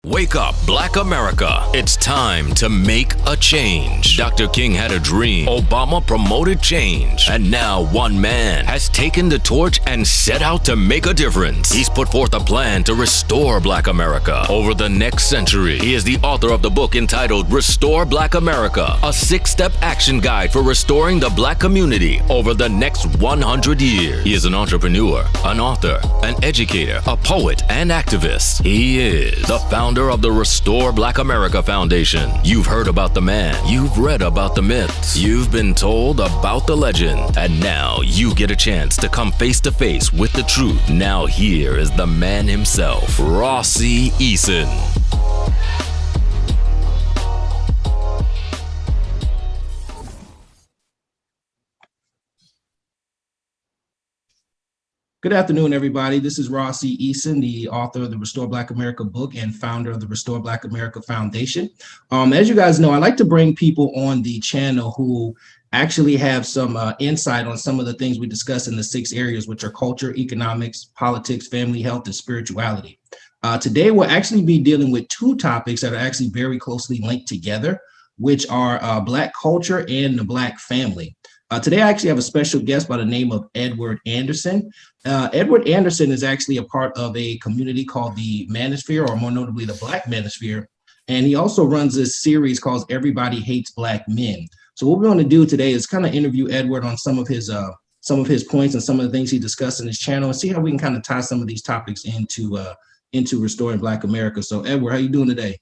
Wake up, Black America. It's time to make a change. Dr. King had a dream. Obama promoted change. And now one man has taken the torch and set out to make a difference. He's put forth a plan to restore Black America over the next century. He is the author of the book entitled Restore Black America, a 6-step action guide for restoring the Black community over the next 100 years. He is an entrepreneur, an author, an educator, a poet, and activist. He is the founder of the Restore Black America Foundation. You've heard about the man. You've read about the myths. You've been told about the legend. And now you get a chance to come face to face with the truth. Now here is the man himself, Rossi Eason. Good afternoon, everybody. This is Rossi Eason, the author of the Restore Black America book and founder of the Restore Black America Foundation. As you guys know, I like to bring people on the channel who actually have some insight on some of the things we discuss in the 6 areas, which are culture, economics, politics, family, health, and spirituality. Today, we'll actually be dealing with 2 topics that are actually very closely linked together, which are Black culture and the Black family. Today, I actually have a special guest by the name of Edward Anderson. Edward Anderson is actually a part of a community called the Manosphere, or more notably the Black Manosphere. And he also runs this series called Everybody Hates Black Men. So what we want to do today is kind of interview Edward on some of his points and some of the things he discussed in his channel, and see how we can kind of tie some of these topics into restoring Black America. So Edward, how you doing today?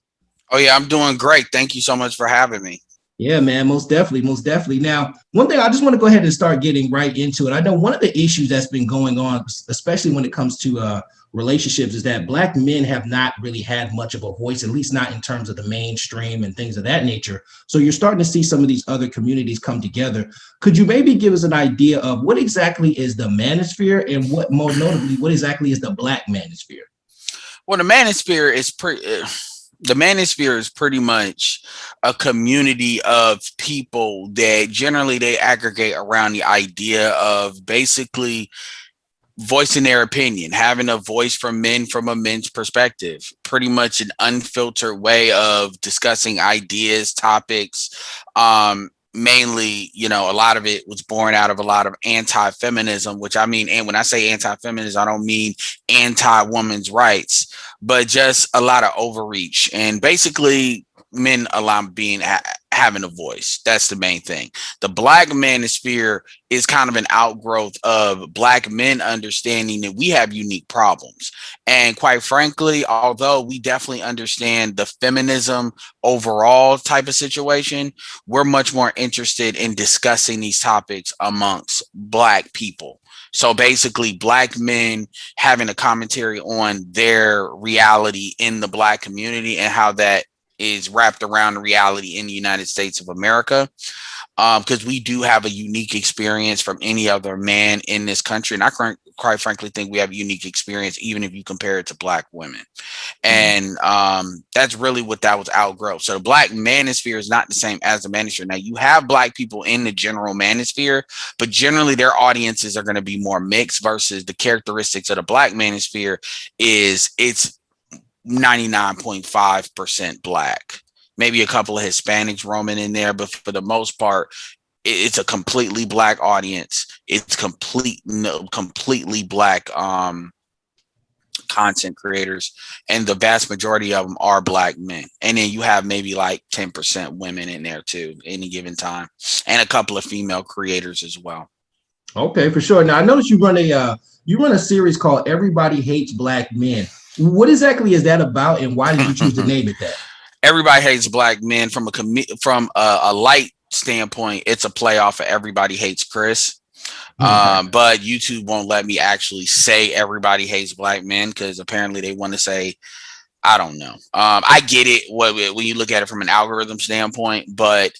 Oh yeah, I'm doing great. Thank you so much for having me. Yeah, man, most definitely. Now, one thing I just want to go ahead and start getting right into it. I know one of the issues that's been going on, especially when it comes to relationships, is that Black men have not really had much of a voice, at least not in terms of the mainstream and things of that nature. So you're starting to see some of these other communities come together. Could you maybe give us an idea of what exactly is the Manosphere, and what, more notably, what exactly is the Black Manosphere? Well, the Manosphere is pretty much a community of people that generally they aggregate around the idea of basically voicing their opinion, having a voice from men from a men's perspective, pretty much an unfiltered way of discussing ideas, topics. Mainly, a lot of it was born out of a lot of anti-feminism, which I mean, and when I say anti-feminism, I don't mean anti-women's rights, but just a lot of overreach and basically men having a voice. That's the main thing. The Black Manosphere is kind of an outgrowth of Black men understanding that we have unique problems. And quite frankly, although we definitely understand the feminism overall type of situation, we're much more interested in discussing these topics amongst Black people. So basically, Black men having a commentary on their reality in the Black community and how that is wrapped around the reality in the United States of America. Because we do have a unique experience from any other man in this country. And I quite frankly think we have a unique experience, even if you compare it to Black women. And that's really what that was outgrowth. So the Black Manosphere is not the same as the Manosphere. Now, you have Black people in the general Manosphere, but generally their audiences are going to be more mixed versus the characteristics of the Black Manosphere is it's 99.5% Black. Maybe a couple of Hispanics roaming in there, but for the most part, it's a completely Black audience. It's completely Black content creators, and the vast majority of them are Black men. And then you have maybe like 10% women in there too, any given time, and a couple of female creators as well. Okay, for sure. Now I noticed you run a series called Everybody Hates Black Men. What exactly is that about, and why did you choose to name it that? Everybody Hates Black Men from a light standpoint. It's a play off of Everybody Hates Chris. But YouTube won't let me actually say Everybody Hates Black Men because apparently they want to say, I don't know. I get it when you look at it from an algorithm standpoint, but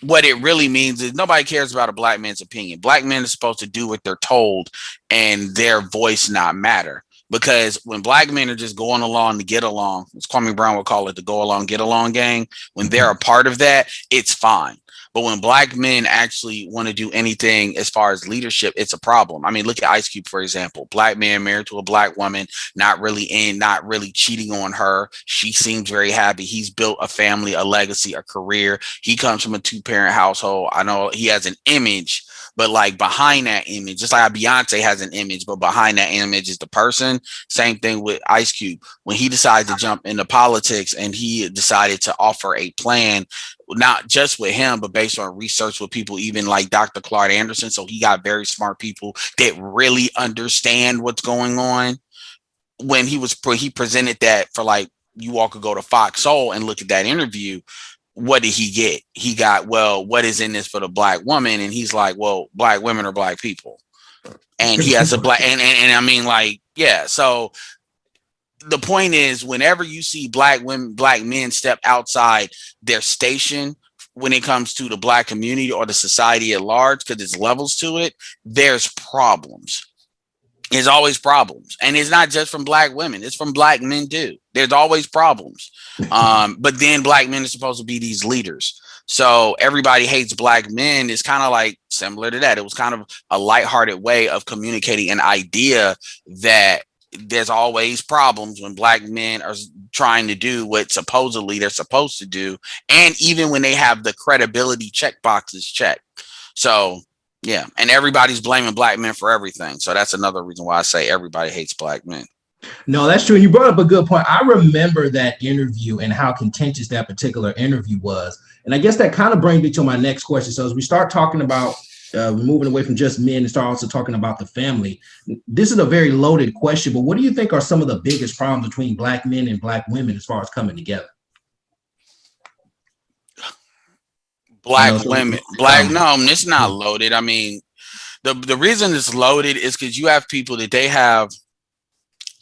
what it really means is nobody cares about a Black man's opinion. Black men are supposed to do what they're told and their voice not matter. Because when Black men are just going along to get along, as Kwame Brown would call it, the go along, get along gang, when they're a part of that, it's fine. But when black men actually want to do anything as far as leadership, it's a problem. I mean, look at Ice Cube, for example. Black man married to a black woman, not really cheating on her. She seems very happy. He's built a family, a legacy, a career. He comes from a 2-parent household. I know he has an image, but like behind that image, just like Beyonce has an image, but behind that image is the person. Same thing with Ice Cube. When he decided to jump into politics and he decided to offer a plan, not just with him, but based on research with people, even like Dr. Claude Anderson. So he got very smart people that really understand what's going on. When he presented that for, like, you all could go to Fox Soul and look at that interview. What did he get? He got, well, what is in this for the black woman? And he's like, well, black women are black people. And he has a black, and I mean, like, yeah. So the point is, whenever you see black women, black men step outside their station when it comes to the black community or the society at large, because there's levels to it, there's problems. There's always problems. And it's not just from black women, it's from black men too. There's always problems. But then black men are supposed to be these leaders. So everybody hates black men is kind of like similar to that. It was kind of a lighthearted way of communicating an idea that there's always problems when black men are trying to do what supposedly they're supposed to do. And even when they have the credibility check boxes checked. So yeah, and everybody's blaming black men for everything. So that's another reason why I say everybody hates black men. No, that's true. You brought up a good point. I remember that interview and how contentious that particular interview was. And I guess that kind of brings me to my next question. So as we start talking about moving away from just men and start also talking about the family, this is a very loaded question, but what do you think are some of the biggest problems between black men and black women as far as coming together? Black women, no, it's not loaded. I mean, the reason it's loaded is because you have people that they have.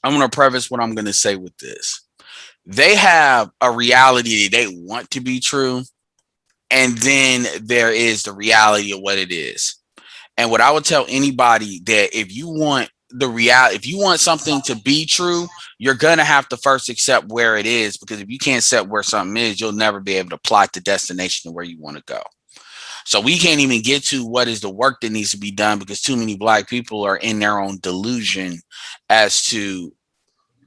I'm going to preface what I'm going to say with this. They have a reality that they want to be true. And then there is the reality of what it is. And what I would tell anybody that if you want the reality, if you want something to be true, you're going to have to first accept where it is, because if you can't accept where something is, you'll never be able to plot the destination to where you want to go. So we can't even get to what is the work that needs to be done because too many black people are in their own delusion as to,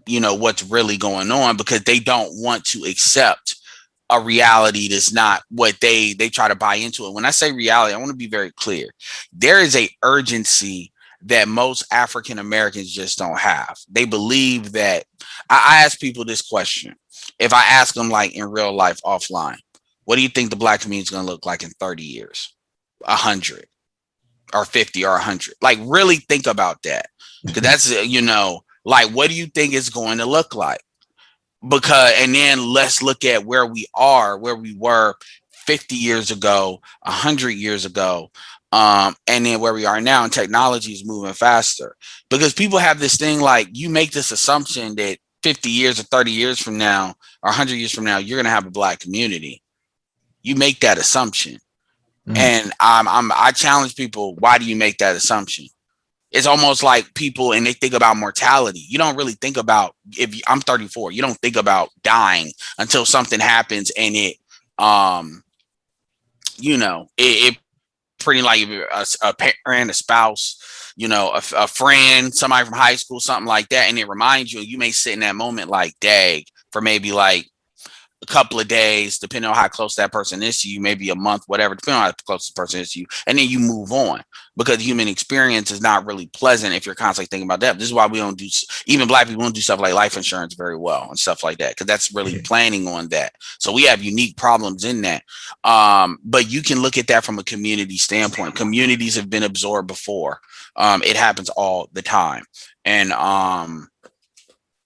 you know, what's really going on, because they don't want to accept a reality that's not what they try to buy into it. When I say reality, I want to be very clear. There is a urgency that most African Americans just don't have. They believe that I ask people this question. If I ask them, like, in real life offline, what do you think the black community is going to look like in 30 years, 100 or 50 or 100? Like, really think about that. Because that's, you know, like, what do you think it's going to look like? Because, and then let's look at where we are, where we were 50 years ago, 100 years ago, and then where we are now. And technology is moving faster, because people have this thing, like, you make this assumption that 50 years or 30 years from now or 100 years from now, you're going to have a black community. You make that assumption. And I challenge people. Why do you make that assumption? It's almost like people, and they think about mortality. You don't really think about, I'm 34, you don't think about dying until something happens and it, you know, it pretty like a parent, a spouse, you know, a friend, somebody from high school, something like that. And it reminds you, you may sit in that moment like, dang, for maybe like a couple of days, depending on how close that person is to you, maybe a month, whatever, depending on how close the person is to you. And then you move on, because human experience is not really pleasant if you're constantly thinking about that. This is why we don't do, even black people don't do stuff like life insurance very well and stuff like that, because that's really planning on that. So we have unique problems in that. But you can look at that from a community standpoint. Communities have been absorbed before. It happens all the time. And,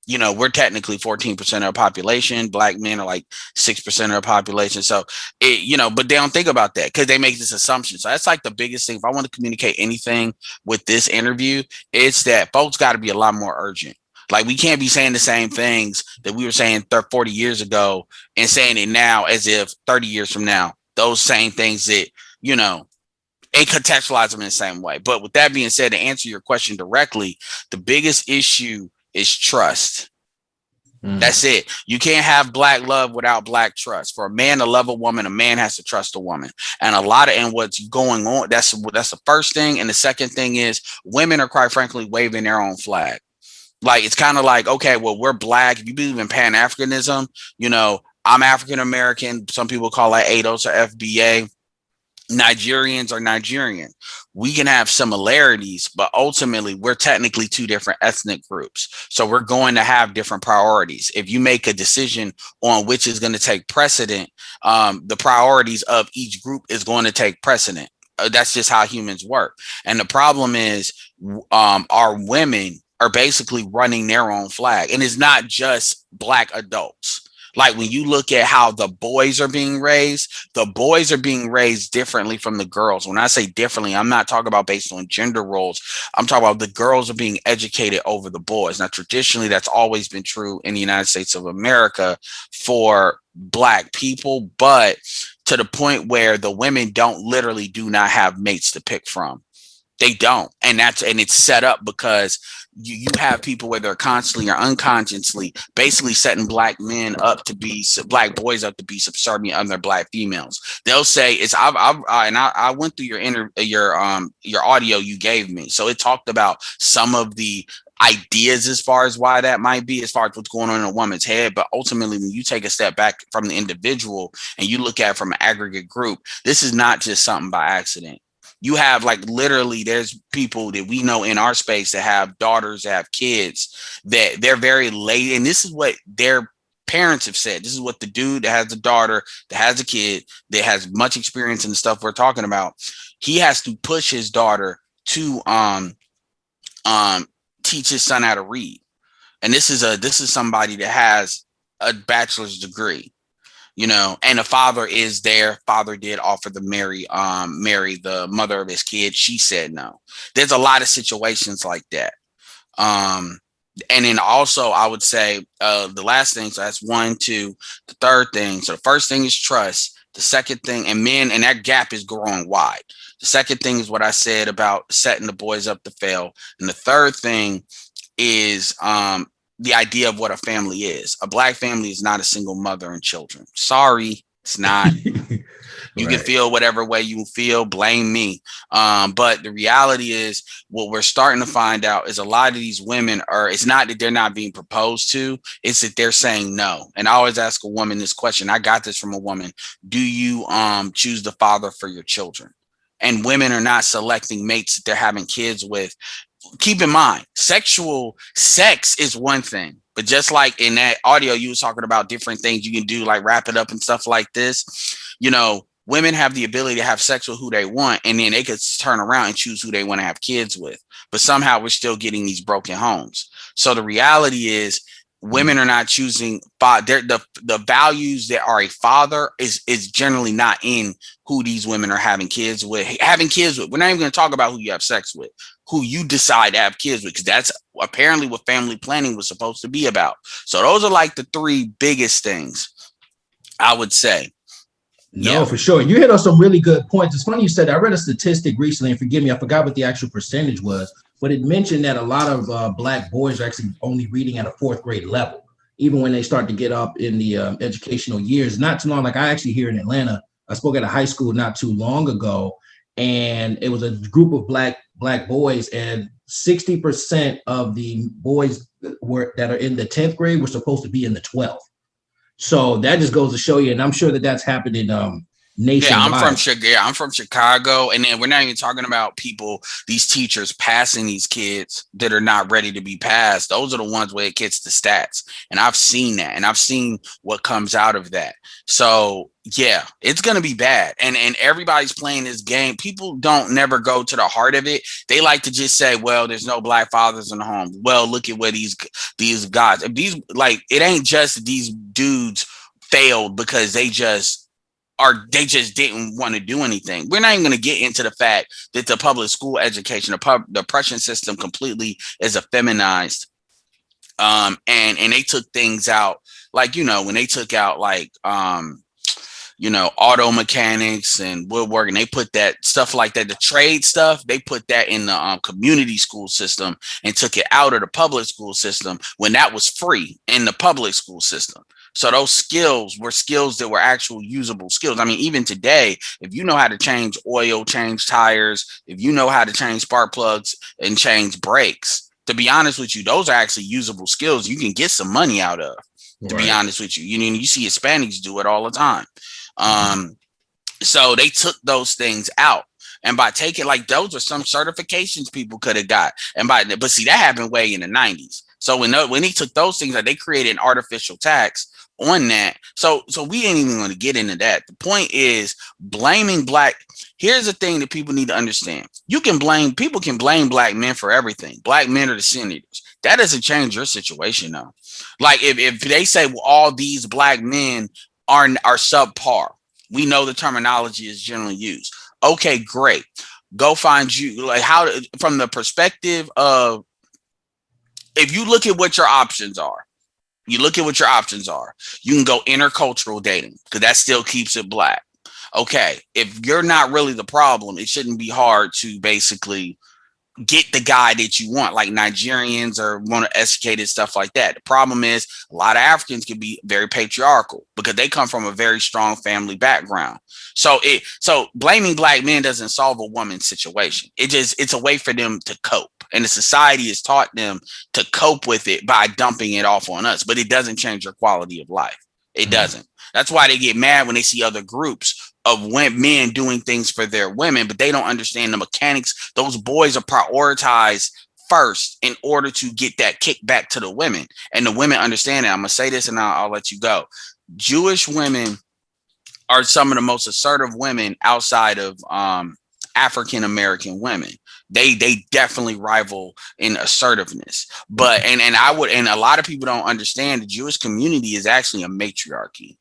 you know, we're technically 14% of our population. Black men are like 6% of our population. So, you know, but they don't think about that because they make this assumption. So that's like the biggest thing. If I want to communicate anything with this interview, it's that folks got to be a lot more urgent. Like, we can't be saying the same things that we were saying 40 years ago and saying it now as if 30 years from now, those same things that, you know, and contextualize them in the same way. But with that being said, to answer your question directly, the biggest issue is trust. That's it. You can't have black love without black trust. For a man to love a woman, a man has to trust a woman. And what's going on, that's the first thing. And the second thing is women are quite frankly waving their own flag. Like, it's kind of like, okay, well, we're black. If you believe in Pan-Africanism, I'm African American. Some people call it ADOS or FBA. Nigerians are Nigerian. We can have similarities, but ultimately we're technically two different ethnic groups. So we're going to have different priorities. If you make a decision on which is going to take precedent, the priorities of each group is going to take precedent. That's just how humans work. And the problem is our women are basically running their own flag. And it's not just black adults. Like, when you look at how the boys are being raised differently from the girls. When I say differently, I'm not talking about based on gender roles. I'm talking about the girls are being educated over the boys. Now, traditionally, that's always been true in the United States of America for black people, but to the point where the women do not have mates to pick from. They don't. And it's set up because you have people where they're constantly or unconsciously basically setting black boys up to be subservient under black females. They'll say I went through your audio you gave me. So it talked about some of the ideas as far as why that might be, as far as what's going on in a woman's head. But ultimately, when you take a step back from the individual and you look at it from an aggregate group, this is not just something by accident. You have, like, literally, there's people that we know in our space that have daughters, that have kids, that they're very late. And this is what their parents have said. This is what the dude that has a daughter, that has a kid, that has much experience in the stuff we're talking about. He has to push his daughter to teach his son how to read. And this is somebody that has a bachelor's degree. And the father is there. Father did offer to marry the mother of his kid. She said no. There's a lot of situations like that. And then also, I would say the last thing, so that's 1, 2, the third thing. So the first thing is trust. The second thing, and that gap is growing wide. The second thing is what I said about setting the boys up to fail. And the third thing is the idea of what a family is. A black family is not a single mother and children. Sorry, it's not. You can feel whatever way you feel, blame me. But the reality is, what we're starting to find out is a lot of these women it's not that they're not being proposed to, it's that they're saying no. And I always ask a woman this question. I got this from a woman. Do you choose the father for your children? And women are not selecting mates that they're having kids with. Keep in mind, sex is one thing, but just like in that audio, you was talking about different things you can do, like wrap it up and stuff like this. Women have the ability to have sex with who they want, and then they could turn around and choose who they want to have kids with. But somehow we're still getting these broken homes. So the reality is, women are not choosing the values that are a father is generally not in who these women are having kids with. We're not even going to talk about who you have sex with, who you decide to have kids with, because that's apparently what family planning was supposed to be about. So those are like the 3 biggest things, I would say. No, for sure. You hit on some really good points. It's funny you said that. I read a statistic recently, and forgive me, I forgot what the actual percentage was, but it mentioned that a lot of black boys are actually only reading at a 4th grade level, even when they start to get up in the educational years. Not too long, like I actually here in Atlanta, I spoke at a high school not too long ago, and it was a group of black boys, and 60% of the boys that are in the 10th grade were supposed to be in the 12th. So that just goes to show you, and I'm sure that that's happening nationwide. I'm from Chicago, and then we're not even talking about these teachers passing these kids that are not ready to be passed. Those are the ones where it gets the stats, and I've seen that, and I've seen what comes out of that. So yeah, it's gonna be bad, and everybody's playing this game. People don't never go to the heart of it. They like to just say, well, there's no black fathers in the home. Well, look at where these guys, it ain't just these dudes failed because they just didn't want to do anything. We're not even going to get into the fact that the public school education, the oppression system completely is effeminized. And they took things out, like, when they took out, like, auto mechanics and woodworking. They put that stuff like that, the trade stuff, they put that in the community school system and took it out of the public school system when that was free in the public school system. So those skills were skills that were actual usable skills. I mean, even today, if you know how to change oil, change tires, if you know how to change spark plugs and change brakes, to be honest with you, those are actually usable skills you can get some money out of, to be honest with you. You see Hispanics do it all the time. So they took those things out. And by taking, like, those are some certifications people could have got. But see, that happened way in the 90s. So when he took those things, like, they created an artificial tax on that. So we ain't even going to get into that. The point is blaming black. Here's the thing that people need to understand. People can blame black men for everything. Black men are the senators. That doesn't change your situation though. Like if they say, well, all these black men are subpar. We know the terminology is generally used. Okay, great. Go find you, like, how, from the perspective of, if you look at what your options are, you can go intercultural dating because that still keeps it black. Okay, if you're not really the problem, it shouldn't be hard to basically get the guy that you want, like Nigerians or want to educated stuff like that. The problem is a lot of Africans can be very patriarchal because they come from a very strong family background. So blaming black men doesn't solve a woman's situation. It's a way for them to cope. And the society has taught them to cope with it by dumping it off on us, but it doesn't change your quality of life. It doesn't. That's why they get mad when they see other groups of men doing things for their women, but they don't understand the mechanics. Those boys are prioritized first in order to get that kickback to the women. And the women understand it. I'm going to say this and I'll let you go. Jewish women are some of the most assertive women outside of African American women. They definitely rival in assertiveness. But and a lot of people don't understand the Jewish community is actually a matriarchy.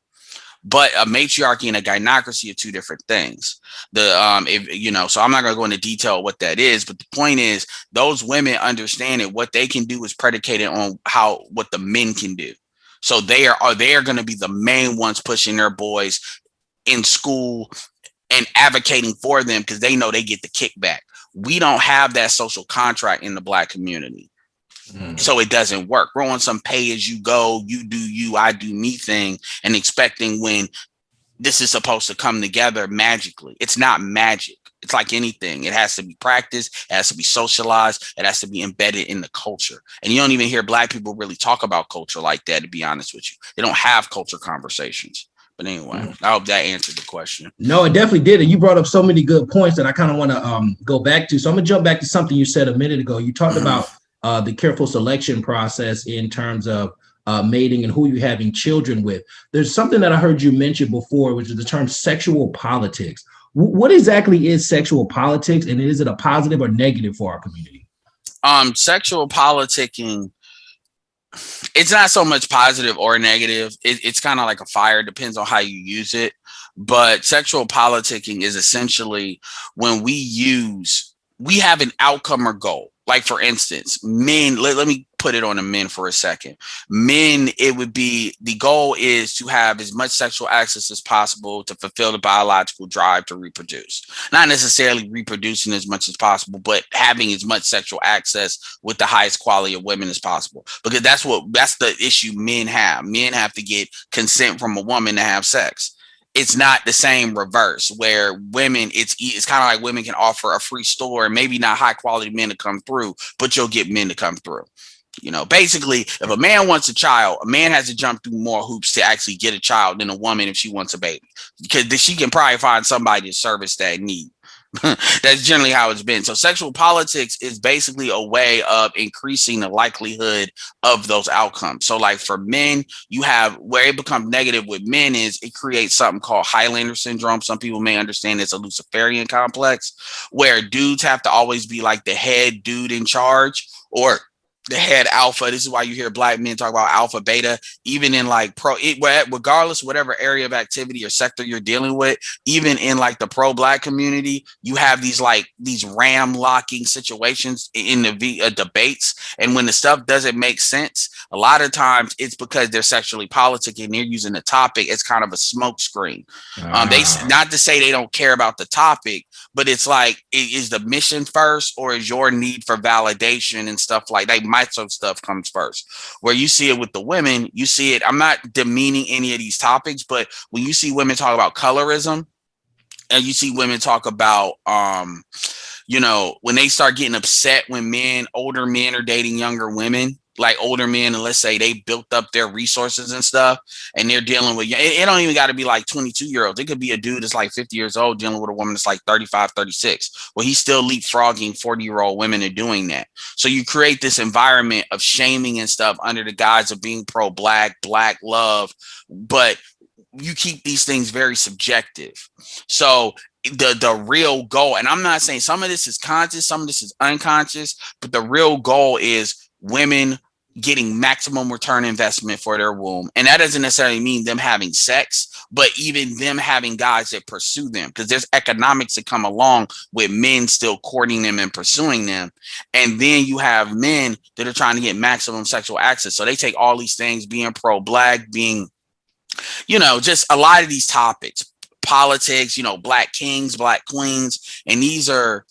But a matriarchy and a gynocracy are two different things. So I'm not going to go into detail what that is, but the point is those women understand that what they can do is predicated on what the men can do. So they are going to be the main ones pushing their boys in school and advocating for them because they know they get the kickback. We don't have that social contract in the black community. So it doesn't work. We're on some pay as you go, you do you, I do me thing, and expecting when this is supposed to come together magically. It's not magic. It's like anything. It has to be practiced. It has to be socialized. It has to be embedded in the culture. And you don't even hear black people really talk about culture like that, to be honest with you. They don't have culture conversations. But anyway, I hope that answered the question. No, it definitely did. And you brought up so many good points that I kind of want to go back to. So I'm going to jump back to something you said a minute ago. You talked about the careful selection process in terms of mating and who you're having children with. There's something that I heard you mention before, which is the term sexual politics. What exactly is sexual politics, and is it a positive or negative for our community? Sexual politicking, it's not so much positive or negative. It's kind of like a fire. It depends on how you use it. But sexual politicking is essentially when we have an outcome or goal. Like, for instance, men, let me put it on the men for a second. Men, it would be, the goal is to have as much sexual access as possible to fulfill the biological drive to reproduce. Not necessarily reproducing as much as possible, but having as much sexual access with the highest quality of women as possible. Because that's the issue men have. Men have to get consent from a woman to have sex. It's not the same reverse where women, it's kind of like women can offer a free store and maybe not high quality men to come through, but you'll get men to come through. Basically, if a man wants a child, a man has to jump through more hoops to actually get a child than a woman if she wants a baby, because she can probably find somebody to service that need. That's generally how it's been. So sexual politics is basically a way of increasing the likelihood of those outcomes. So like for men, you have where it becomes negative with men is it creates something called Highlander syndrome. Some people may understand it's a Luciferian complex where dudes have to always be like the head dude in charge, or the head alpha. This is why you hear black men talk about alpha, beta, even in like regardless, whatever area of activity or sector you're dealing with, even in like the pro-black community, you have these ram locking situations in the debates. And when the stuff doesn't make sense, a lot of times it's because they're sexually politicking and they're using the topic as kind of a smoke screen. They, not to say they don't care about the topic, but it's like, is the mission first, or is your need for validation and stuff like that? Macho stuff comes first. Where you see it with the women, you see it. I'm not demeaning any of these topics, but when you see women talk about colorism, and you see women talk about, when they start getting upset when older men are dating younger women, like older men, and let's say they built up their resources and stuff, and they're dealing with, it don't even got to be like 22-year-olds. It could be a dude that's like 50 years old dealing with a woman that's like 35, 36. Well, he's still leapfrogging 40-year-old women and doing that. So you create this environment of shaming and stuff under the guise of being pro-black, black love, but you keep these things very subjective. So the real goal, and I'm not saying some of this is conscious, some of this is unconscious, but the real goal is women getting maximum return investment for their womb. And that doesn't necessarily mean them having sex, but even them having guys that pursue them, because there's economics that come along with men still courting them and pursuing them. And then you have men that are trying to get maximum sexual access. So they take all these things, being pro-black, being, just a lot of these topics, politics, black kings, black queens, and these are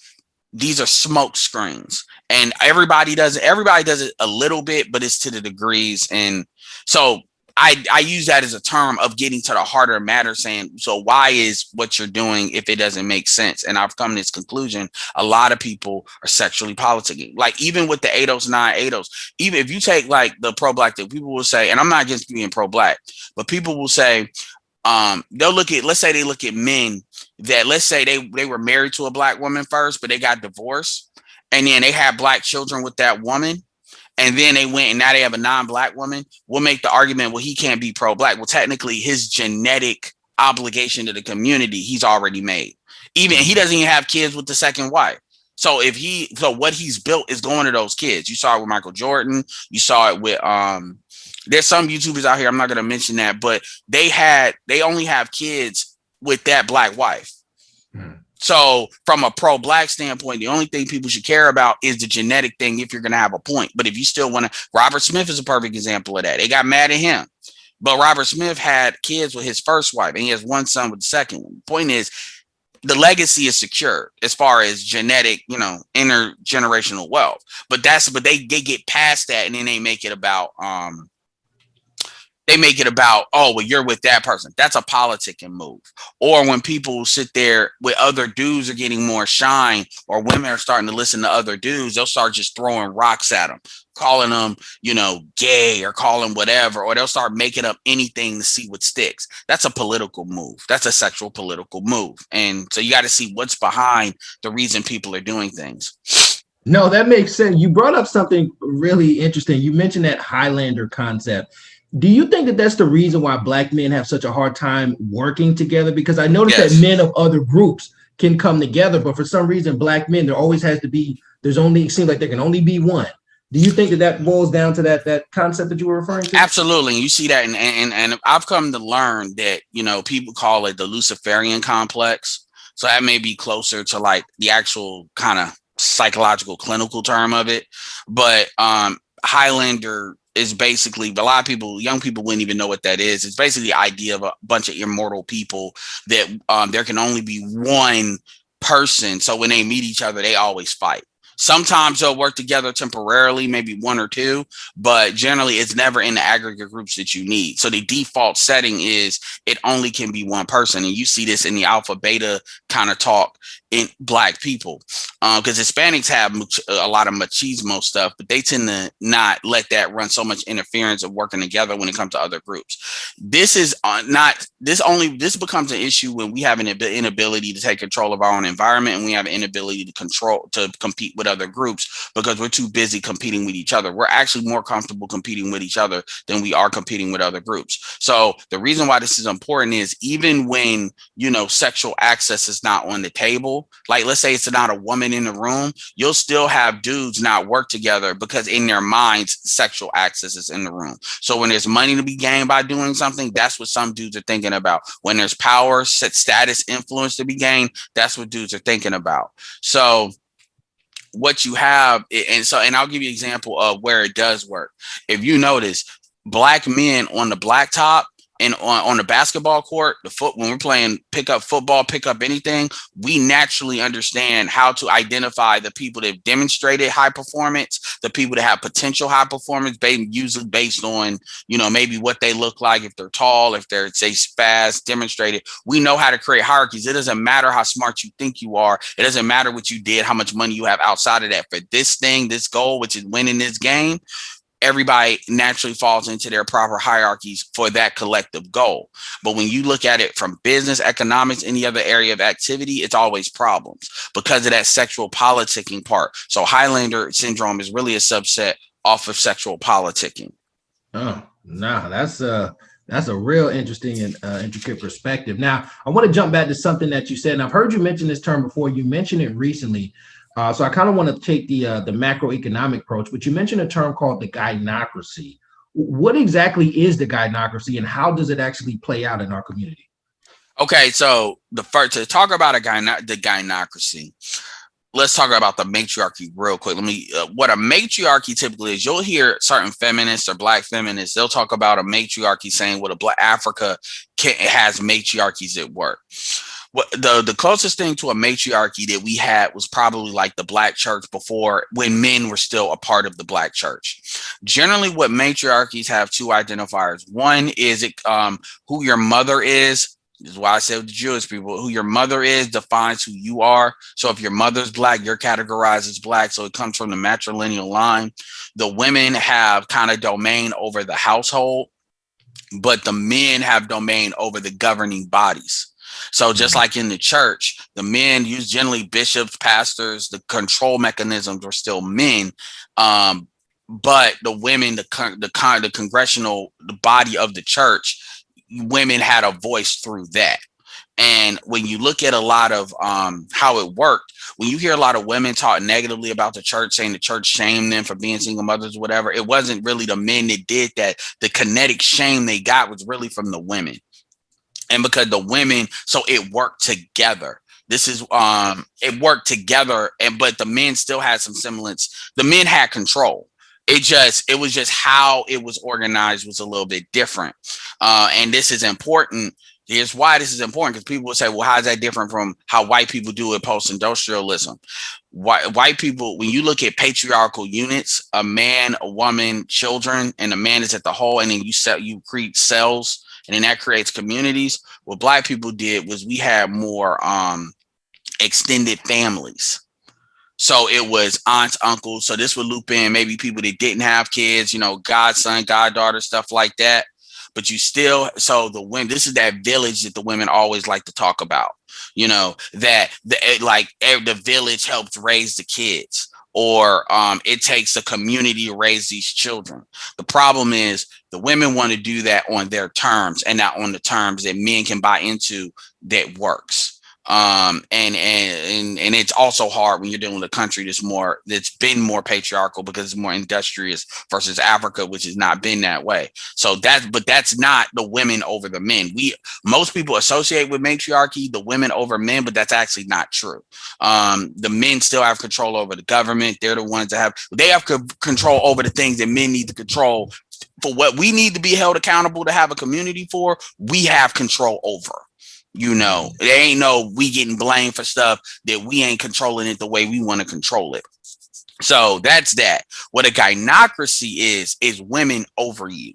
smoke screens. And everybody does it a little bit, but it's to the degrees. And so I use that as a term of getting to the harder matter, saying, so why is what you're doing if it doesn't make sense? And I've come to this conclusion: a lot of people are sexually politicking. Like even with the 8os, 9-8os, even if you take like the pro-black thing, people will say, and I'm not against being pro-black, but people will say, let's say they look at men that, let's say they were married to a black woman first, but they got divorced, and then they had black children with that woman, and then they went and now they have a non-black woman. We'll make the argument, well, he can't be pro-black. Well, technically his genetic obligation to the community, he's already made. Even he doesn't even have kids with the second wife. So what he's built is going to those kids. You saw it with Michael Jordan. You saw it with, there's some YouTubers out here, I'm not going to mention that, but they only have kids with that black wife. So from a pro-black standpoint, the only thing people should care about is the genetic thing if you're going to have a point. But if you still want to, Robert Smith is a perfect example of that. They got mad at him. But Robert Smith had kids with his first wife, and he has one son with the second one. The point is, the legacy is secure as far as genetic, intergenerational wealth. But they get past that, and then they make it about oh, well, you're with that person. That's a politicking move. Or when people sit there with other dudes are getting more shine, or women are starting to listen to other dudes, they'll start just throwing rocks at them, calling them, gay, or calling whatever, or they'll start making up anything to see what sticks. That's a political move. That's a sexual political move. And so you got to see what's behind the reason people are doing things. No, that makes sense. You brought up something really interesting. You mentioned that Highlander concept. Do you think that that's the reason why black men have such a hard time working together? Because I noticed that men of other groups can come together, but for some reason, black men, it seems like there can only be one. Do you think that boils down to that concept that you were referring to? Absolutely. You see that, and I've come to learn that, people call it the Luciferian complex. So that may be closer to like the actual kind of psychological clinical term of it. But Highlander is basically, a lot of people, young people wouldn't even know what that is. It's basically the idea of a bunch of immortal people that there can only be one person. So when they meet each other, they always fight. Sometimes they'll work together temporarily, maybe one or two, but generally it's never in the aggregate groups that you need. So the default setting is it only can be one person. And you see this in the alpha beta kind of talk in black people, because Hispanics have a lot of machismo stuff, but they tend to not let that run so much interference of working together when it comes to other groups. This is not this becomes an issue when we have an inability to take control of our own environment, and we have an inability to compete with other groups because we're too busy competing with each other. We're actually more comfortable competing with each other than we are competing with other groups. So the reason why this is important is even when, sexual access is not on the table, like let's say it's not a woman in the room, you'll still have dudes not work together because in their minds, sexual access is in the room. So when there's money to be gained by doing something, that's what some dudes are thinking about. When there's power, status, influence to be gained, that's what dudes are thinking about. So what you have, and I'll give you an example of where it does work. If you notice, black men on the blacktop and on the basketball court, when we're playing pickup football, pickup anything, we naturally understand how to identify the people that have demonstrated high performance, the people that have potential high performance, usually based on, maybe what they look like, if they're tall, if they're, say, fast, demonstrated. We know how to create hierarchies. It doesn't matter how smart you think you are. It doesn't matter what you did, how much money you have outside of that. For this goal, which is winning this game, everybody naturally falls into their proper hierarchies for that collective goal. But when you look at it from business, economics, any other area of activity, it's always problems because of that sexual politicking part. So Highlander syndrome is really a subset off of sexual politicking. Oh, no, that's a real interesting and intricate perspective. Now, I want to jump back to something that you said, and I've heard you mention this term before. You mentioned it recently. So I kind of want to take the macroeconomic approach, but you mentioned a term called the Guy Denocracy. What exactly is the Guy Denocracy, and how does it actually play out in our community? Okay, so to talk about the Guy Denocracy, let's talk about the matriarchy real quick. What a matriarchy typically is, you'll hear certain feminists or black feminists, they'll talk about a matriarchy saying, well, Black Africa has matriarchies at work. What the closest thing to a matriarchy that we had was probably like the black church before, when men were still a part of the black church. Generally, what matriarchies have two identifiers. One is who your mother is. This is why I said with the Jewish people, who your mother is defines who you are. So if your mother's black, you're categorized as black. So it comes from the matrilineal line. The women have kind of domain over the household, but the men have domain over the governing bodies. So just like in the church, the men use generally bishops, pastors, the control mechanisms are still men. But the women, the congressional body of the church, women had a voice through that. And when you look at a lot of how it worked, when you hear a lot of women talk negatively about the church, saying the church shamed them for being single mothers, whatever, it wasn't really the men that did that. The kinetic shame they got was really from the women. And because the women, so it worked together. This is it worked together, but the men still had some semblance. The men had control. It was just how it was organized was a little bit different. And this is important. Here's why this is important, because people will say, well, how is that different from how white people do it post-industrialism? White people, when you look at patriarchal units, a man, a woman, children, and a man is at the whole, and then you create cells, and then that creates communities. What black people did was we had more extended families. So it was aunts, uncles. So this would loop in maybe people that didn't have kids, godson, goddaughter, stuff like that. But you still, so the women, this is that village that the women always like to talk about, that the village helps raise the kids, or it takes a community to raise these children. The problem is the women want to do that on their terms and not on the terms that men can buy into that works. And it's also hard when you're dealing with a country that's been more patriarchal, because it's more industrious, versus Africa, which has not been that way. So that's not the women over the men. Most people associate with matriarchy the women over men, but that's actually not true. The men still have control over the government. They're the ones that have control over the things that men need to control. For what we need to be held accountable to have a community for, we have control over. There ain't no we getting blamed for stuff that we ain't controlling it the way we want to control it. So that's that. What a gynocracy is women over you.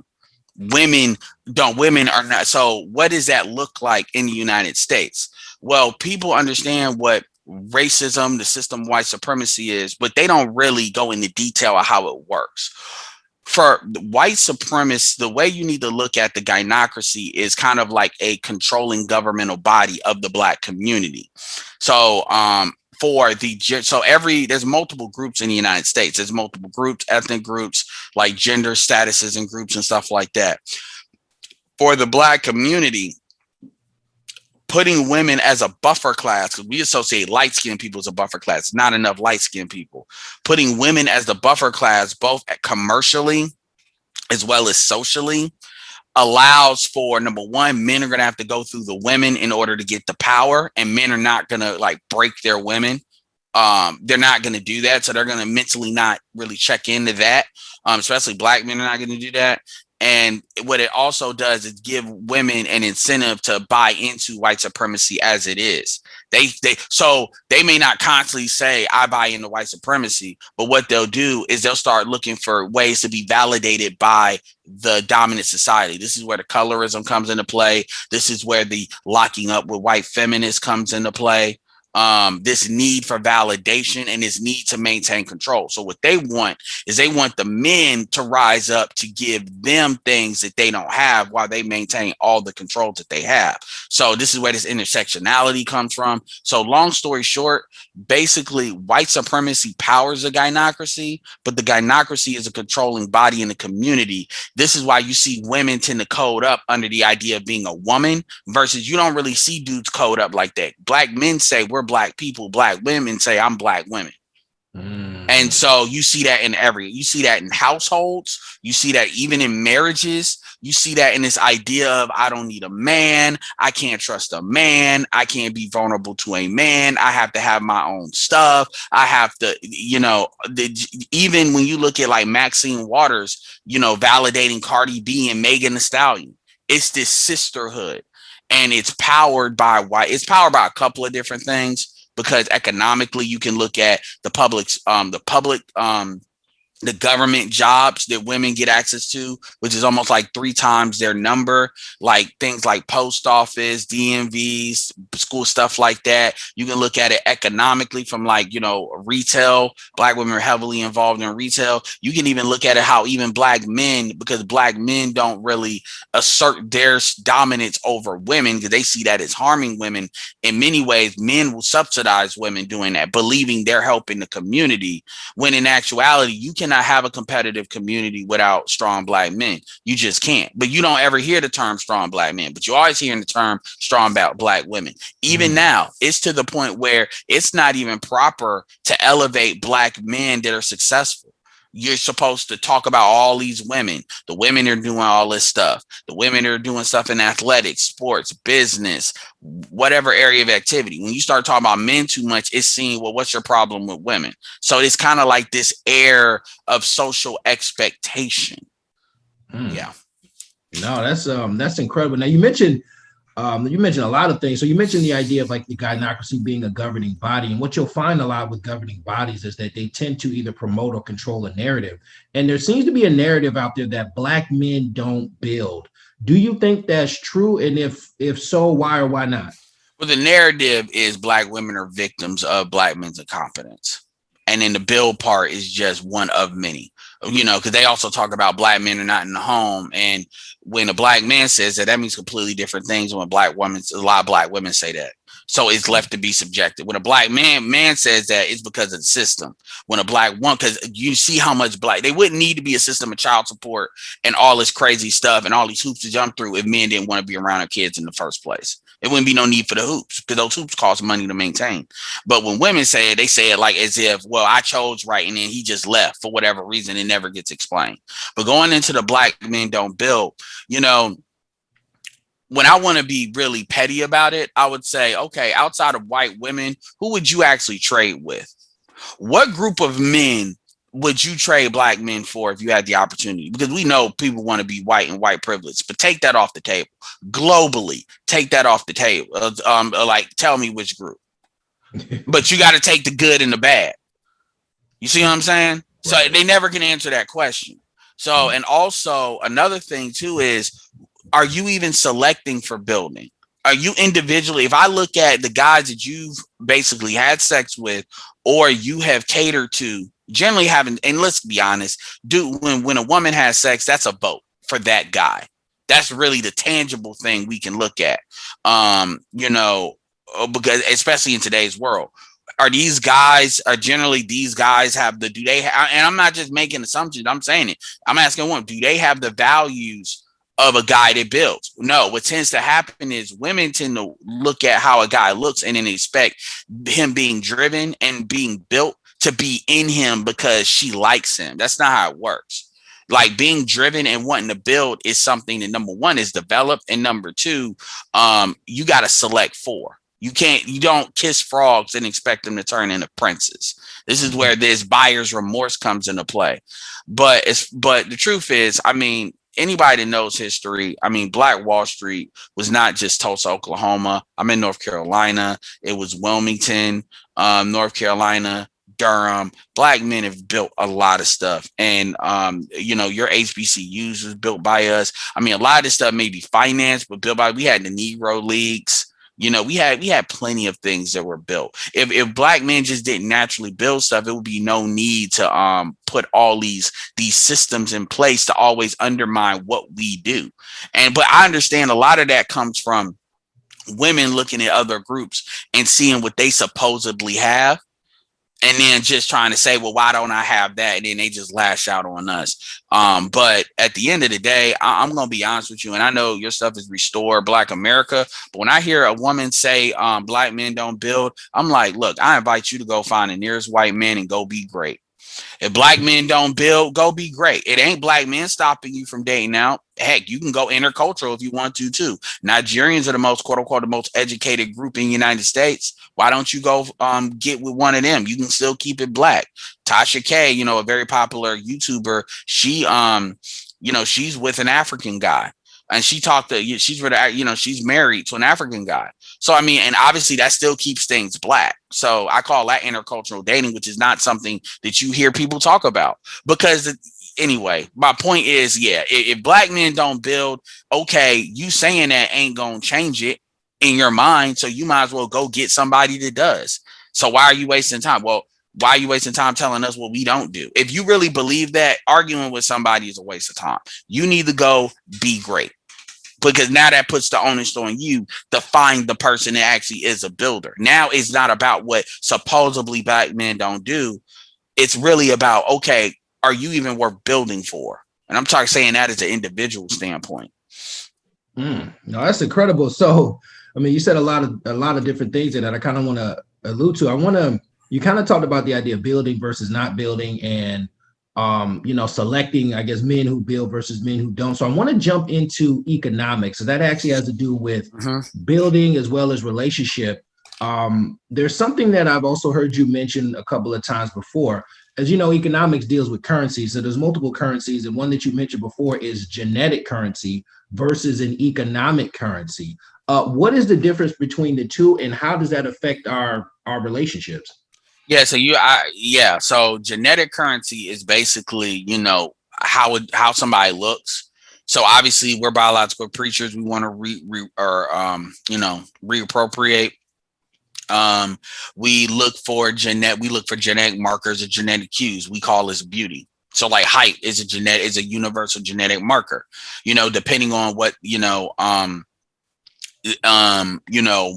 Women are not. So what does that look like in the United States? Well, people understand what racism, the system of white supremacy is, but they don't really go into detail of how it works. for white supremacists, the way you need to look at the gynocracy is kind of like a controlling governmental body of the Black community. So there's multiple groups in the United States. There's multiple groups, ethnic groups, like gender statuses and groups and stuff like that. For the Black community, putting women as a buffer class, because we associate light-skinned people as a buffer class, not enough light-skinned people. Putting women as the buffer class, both commercially as well as socially, allows for, number one, men are going to have to go through the women in order to get the power, and men are not going to like break their women. They're not going to do that. So they're going to mentally not really check into that. Especially Black men are not going to do that. And what it also does is give women an incentive to buy into white supremacy as it is. So they may not constantly say, I buy into white supremacy, but what they'll do is they'll start looking for ways to be validated by the dominant society. This is where the colorism comes into play. This is where the locking up with white feminists comes into play. This need for validation and this need to maintain control. So what they want is they want the men to rise up to give them things that they don't have while they maintain all the control that they have. So this is where this intersectionality comes from. So long story short, basically white supremacy powers the gynocracy, but the gynocracy is a controlling body in the community. This is why you see women tend to code up under the idea of being a woman versus you don't really see dudes code up like that. Black men say we're Black people. Black women say I'm Black women. And so you see that you see that in households, you see that even in marriages, you see that in this idea of I don't need a man, I can't trust a man, I can't be vulnerable to a man, I have to have my own stuff, I have to, even when you look at like Maxine Waters, validating Cardi B and Megan Thee Stallion, it's this sisterhood. And it's powered by a couple of different things, because economically you can look at the government jobs that women get access to, which is almost like 3 times their number, like things like post office, DMVs, school, stuff like that. You can look at it economically from like, retail. Black women are heavily involved in retail. You can even look at it how even Black men, because Black men don't really assert their dominance over women because they see that as harming women. In many ways, men will subsidize women doing that, believing they're helping the community, when in actuality, you cannot have a competitive community without strong Black men. You just can't. But you don't ever hear the term strong Black men, but you always hear the term strong Black women. Even now, it's to the point where it's not even proper to elevate Black men that are successful. You're supposed to talk about all these women. The women are doing all this stuff. The women are doing stuff in athletics, sports, business, whatever area of activity. When you start talking about men too much, it's seen, well, what's your problem with women? So it's kind of like this air of social expectation. Yeah. No, that's incredible. Now you mentioned a lot of things. So you mentioned the idea of like the gynocracy being a governing body. And what you'll find a lot with governing bodies is that they tend to either promote or control a narrative. And there seems to be a narrative out there that Black men don't build. Do you think that's true? And if so, why or why not? Well, the narrative is Black women are victims of Black men's incompetence. And then the build part is just one of many, because they also talk about Black men are not in the home. And when a Black man says that, that means completely different things when a lot of Black women say that. So it's left to be subjective. When a Black man says that, it's because of the system. When a Black woman, because you see how much they wouldn't need to be a system of child support and all this crazy stuff and all these hoops to jump through if men didn't want to be around their kids in the first place. It wouldn't be no need for the hoops because those hoops cost money to maintain. But when women say it, they say it like as if, well, I chose right and then he just left for whatever reason. It never gets explained. But going into the Black men don't build, when I want to be really petty about it, I would say, okay, outside of white women, who would you actually trade with? What group of men would you trade Black men for if you had the opportunity? Because we know people want to be white and white privilege, but take that off the table. Globally, take that off the table. Tell me which group. But you got to take the good and the bad. You see what I'm saying? So they never can answer that question. So, and also another thing too is, are you even selecting for building? Are you individually, if I look at the guys that you've basically had sex with or you have catered to generally having, and let's be honest, when a woman has sex, that's a vote for that guy. That's really the tangible thing we can look at. Because especially in today's world, generally these guys have the, do they have, and I'm not just making assumptions, I'm saying it. I'm asking one, do they have the values of a guy that builds? No. What tends to happen is women tend to look at how a guy looks and then expect him being driven and being built to be in him because she likes him. That's not how it works. Like, being driven and wanting to build is something that, number one, is developed, and number two, you got to select for. You don't kiss frogs and expect them to turn into princes. This is where this buyer's remorse comes into play. But the truth is, I mean, anybody that knows history, I mean, Black Wall Street was not just Tulsa, Oklahoma. I'm in North Carolina. It was Wilmington, North Carolina, Durham. Black men have built a lot of stuff. And, your HBCUs was built by us. I mean, a lot of this stuff may be financed, but built by, we had the Negro Leagues. We had plenty of things that were built. If Black men just didn't naturally build stuff, it would be no need to put all these systems in place to always undermine what we do. But I understand a lot of that comes from women looking at other groups and seeing what they supposedly have, and then just trying to say, well, why don't I have that? And then they just lash out on us. But at the end of the day, I'm going to be honest with you. And I know your stuff is Restore Black America. But when I hear a woman say Black men don't build, I'm like, look, I invite you to go find the nearest white man and go be great. If Black men don't build, go be great. It ain't Black men stopping you from dating out. Heck, you can go intercultural if you want to too. Nigerians are the most, quote unquote, the most educated group in the United States. Why don't you go get with one of them? You can still keep it Black. Tasha K, a very popular YouTuber, she's with an African guy. And she's married to an African guy. So, I mean, and obviously that still keeps things Black. So I call that intercultural dating, which is not something that you hear people talk about. Because anyway, my point is, yeah, if Black men don't build, okay, you saying that ain't going to change it in your mind. So you might as well go get somebody that does. So why are you wasting time? Well, why are you wasting time telling us what we don't do? If you really believe that, arguing with somebody is a waste of time. You need to go be great. Because now that puts the onus on you to find the person that actually is a builder. Now it's not about what supposedly Black men don't do. It's really about, okay, are you even worth building for? And I'm saying that as an individual standpoint. No, that's incredible. So, I mean, you said a lot of different things that I kind of want to allude to. You kind of talked about the idea of building versus not building, and selecting, I guess, men who build versus men who don't. So I want to jump into economics. So that actually has to do with building as well as relationship. There's something that I've also heard you mention a couple of times before. As you know, economics deals with currency. So there's multiple currencies. And one that you mentioned before is genetic currency versus an economic currency. What is the difference between the two, and how does that affect our relationships? Yeah, so genetic currency is basically, how somebody looks. So obviously we're biological creatures. We want to reappropriate. We look for genetic markers or genetic cues. We call this beauty. So like height is a universal genetic marker, depending on what,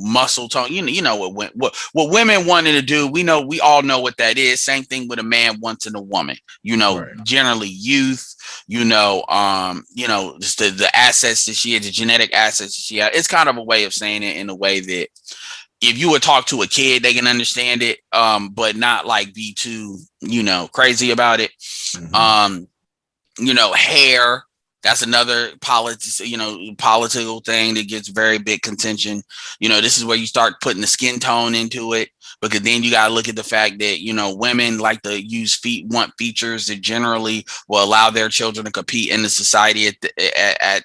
muscle tone, what women wanted to do. We all know what that is. Same thing with a man wants in a woman, right. Generally youth, just the assets that she had, the genetic assets that she had. It's kind of a way of saying it in a way that if you would talk to a kid, they can understand it, but not like be too, crazy about it. Hair, that's another political thing that gets very big contention. This is where you start putting the skin tone into it, because then you got to look at the fact that, women like to want features that generally will allow their children to compete in the society that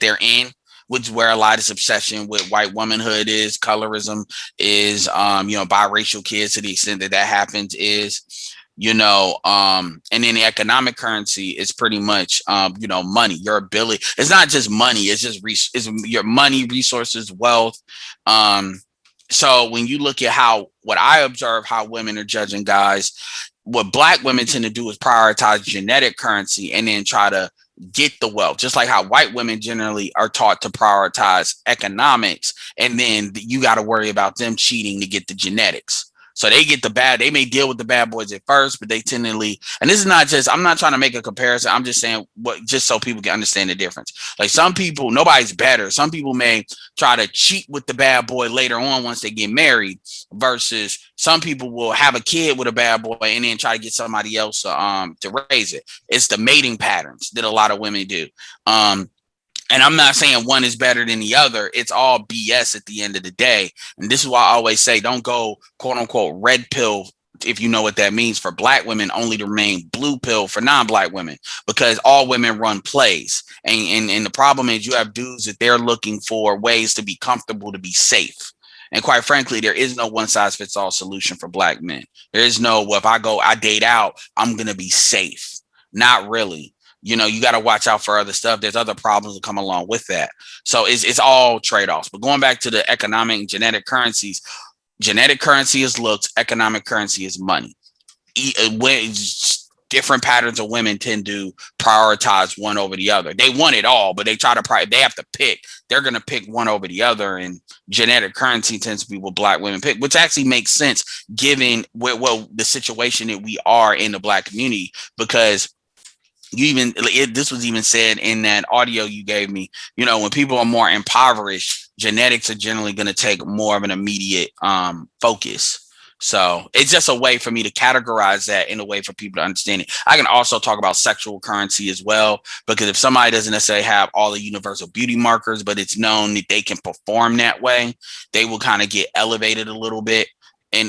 they're in, which is where a lot of this obsession with white womanhood is, colorism is, biracial kids, to the extent that happens, is, and then the economic currency is pretty much, money, your ability. It's not just money. It's just it's your money, resources, wealth. So when you look at what I observe, how women are judging guys, what black women tend to do is prioritize genetic currency and then try to get the wealth, just like how white women generally are taught to prioritize economics, and then you got to worry about them cheating to get the genetics. So they get the bad, they may deal with the bad boys at first, but they tend to leave. And this is not just, I'm not trying to make a comparison. I'm just saying what, just so people can understand the difference. Like some people, nobody's better. Some people may try to cheat with the bad boy later on once they get married, versus some people will have a kid with a bad boy and then try to get somebody else to raise it. It's the mating patterns that a lot of women do. And I'm not saying one is better than the other. It's all BS at the end of the day. And this is why I always say, don't go quote unquote red pill, if you know what that means, for black women, only to remain blue pill for non-black women, because all women run plays. And the problem is you have dudes that they're looking for ways to be comfortable, to be safe. And quite frankly, there is no one size fits all solution for black men. There is no, well, if I date out, I'm going to be safe. Not really. You know, you got to watch out for other stuff. There's other problems that come along with that. So it's all trade-offs. But going back to the economic and genetic currencies, genetic currency is looks, economic currency is money. Different patterns of women tend to prioritize one over the other. They want it all, but they they have to pick. They're going to pick one over the other. And genetic currency tends to be what black women pick, which actually makes sense given the situation that we are in the black community, because this was even said in that audio you gave me, you know, when people are more impoverished, genetics are generally going to take more of an immediate focus. So it's just a way for me to categorize that in a way for people to understand it. I can also talk about sexual currency as well, because if somebody doesn't necessarily have all the universal beauty markers, but it's known that they can perform that way, they will kind of get elevated a little bit.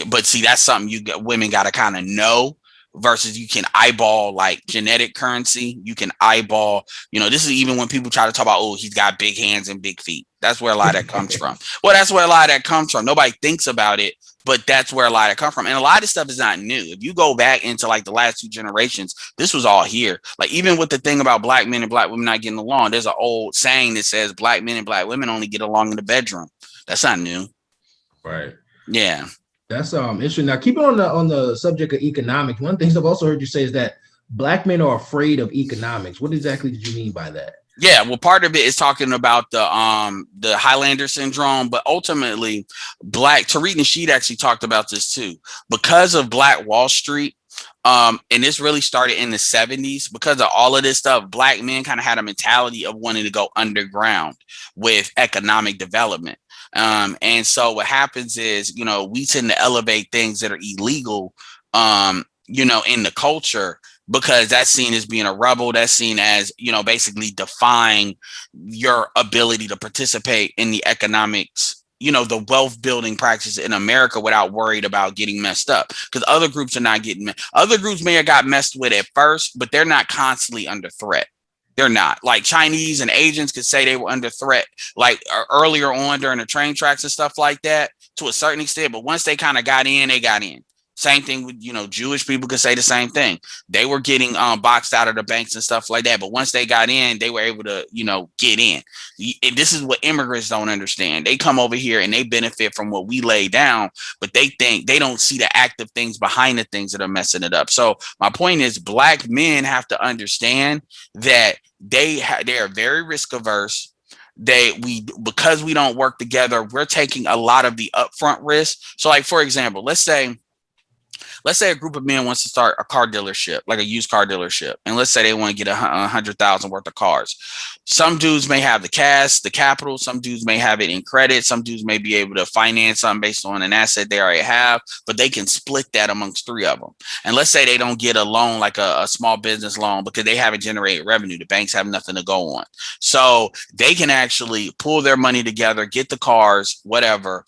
But see, that's something women got to kind of know, versus you can eyeball like genetic currency. You can eyeball, you know, this is even when people try to talk about, oh, he's got big hands and big feet. That's where a lot of that comes from. Well, that's where a lot of that comes from. Nobody thinks about it, but that's where a lot of it comes from. And a lot of this stuff is not new. If you go back into like the last 2 generations, this was all here. Like even with the thing about black men and black women not getting along, there's an old saying that says black men and black women only get along in the bedroom. That's not new. Right. Yeah. That's interesting. Now, keeping on the subject of economics, one of the things I've also heard you say is that black men are afraid of economics. What exactly did you mean by that? Yeah, well, part of it is talking about the Highlander syndrome, but ultimately, Tariq Nasheed actually talked about this too, because of Black Wall Street. And this really started in the 70s. Because of all of this stuff, black men kind of had a mentality of wanting to go underground with economic development. And so what happens is, you know, we tend to elevate things that are illegal, you know, in the culture, because that's seen as being a rebel. That's seen as, you know, basically defying your ability to participate in the economics, you know, the wealth building practice in America without worried about getting messed up, because other groups are not getting, other groups may have got messed with at first, but they're not constantly under threat. They're not. Like Chinese and Asians could say they were under threat, like earlier on during the train tracks and stuff like that, to a certain extent. But once they kind of got in, they got in. Same thing with, you know, Jewish people could say the same thing. They were getting boxed out of the banks and stuff like that. But once they got in, they were able to, you know, get in. And this is what immigrants don't understand. They come over here and they benefit from what we lay down, but they think they don't see the active things behind the things that are messing it up. So my point is, black men have to understand that they are very risk averse. Because we don't work together, we're taking a lot of the upfront risk. So like, for example, let's say a group of men wants to start a car dealership, like a used car dealership. And let's say they want to get 100,000 worth of cars. Some dudes may have the cash, the capital. Some dudes may have it in credit. Some dudes may be able to finance something based on an asset they already have, but they can split that amongst 3 of them. And let's say they don't get a loan, like a small business loan, because they haven't generated revenue. The banks have nothing to go on. So they can actually pull their money together, get the cars, whatever,